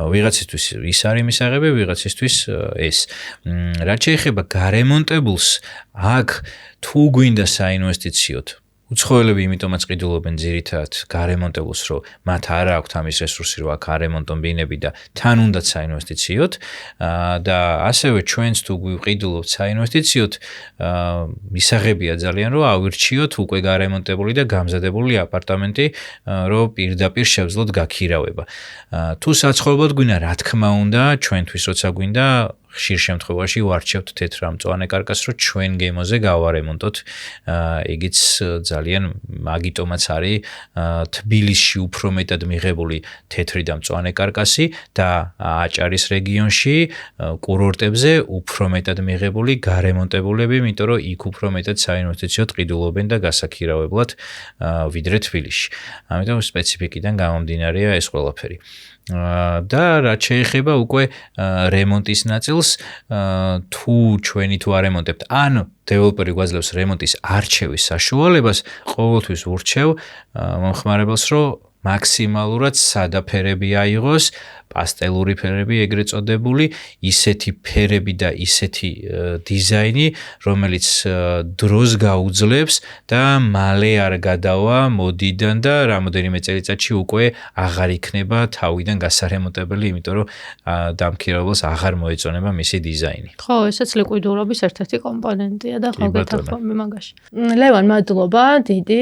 S2: ვიღაცისთვის ის არის მისაღები, ვიღაცისთვის ეს. რაც შეეხება გარემონტებულს, აქ თუ გვინდა საინვესტიციოდ უცხოელები იმიტომაც ყიდულობენ ძირითადად გარემონტებულს, რომ მათ არ აქვთ ამის რესურსი, რომ აქ არემონტონ ბინები და თან უნდათ საინვესტიციოდ და ასევე ჩვენც თუ გვიყიდულობთ საინვესტიციოდ, მისაღებია ძალიან, რომ ავირჩიოთ უკვე გარემონტებული და გამზადებული აპარტამენტი, რომ პირდაპირ შევძლოთ გაქირავება. თუ საცხოვრებლად გვინდა, რა თქმა უნდა, ჩვენთვის როცა გვინდა ხშირ შემთხვევაში ვარჩევთ თეთრ ამწვანე კარკას, რომ ჩვენ გემოზე გავარემონტოთ. იგიც ძალიან მაგიტომაც არის თბილისში უფრო მეტად მიღებული თეთრი და მწვანე კარკასი და აჭარის რეგიონში კურორტებზე უფრო მეტად მიღებული გარემონტებულები, იმიტომ რომ იქ უფრო მეტად საინვესტიციოდ ყიდულობენ და გასაქირავებლად ვიდრე თბილისში. ამიტომ სპეციფიკიდან გამომდინარეა ეს ყველაფერი. და რაც შეეხება უკვე რემონტის ნაწილს, თუ ჩვენი თუ არემონტებთ, ან დეველოპერი გვაძლევს რემონტის არჩევის საშუალებას, ყოველთვის ვურჩევ მომხმარებელს, რომ მაქსიმალურად სადა ფერები აიღოს, პასტელური ფერები ეგრეთ წოდებული, ისეთი ფერები და ისეთი დიზაინი, რომელიც დროს გაუძლებს და მალე არ გადავა მოდიდან და რამოდენიმე წელიწადში უკვე აღარ იქნება თავიდან გასარემონტებელი, იმიტომ რომ დამქირავებელს აღარ მოეწონება მისი დიზაინი.
S1: ხო, ესეც ლიკვიდურობის ერთ-ერთი კომპონენტია და ხო გეთახმები მაგაში. ლევან, მადლობა დიდი.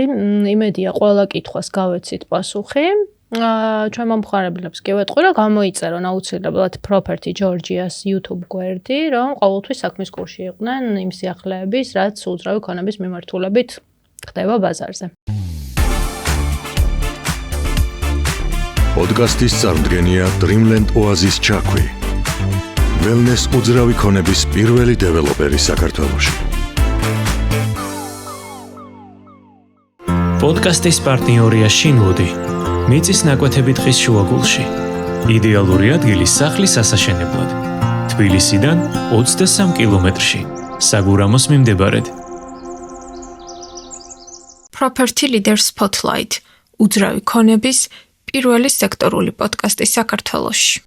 S1: იმედია ყველა კითხვას გავეცით პასუხი. ჩვენ მომხმარებლებს გევეთყვი, რომ გამოიწერონ აუცილებლად Property Georgia's YouTube გვერდი, რომ ყოველთვის საქმის კურსში იყვნენ იმ სიახლეების, რაც უძრავი ქონების მიმართულებით ხდება ბაზარზე.
S3: პოდკასტის წარმოდგენია Dreamland Oasis Chakwi. Wellness უძრავი ქონების პირველი დეველოპერი საქართველოში.
S4: პოდკასტის პარტნიორია შინვუდი. მიწის ნაკვეთები დღის შუაგულში. იდეალური ადგილი სახლის ასაშენებლად. თბილისიდან 23 კილომეტრში. საგურამოს მიმდებარედ.
S5: Property Leader Spotlight. უძრავი ქონების პირველი სექტორული პოდკასტი საქართველოში.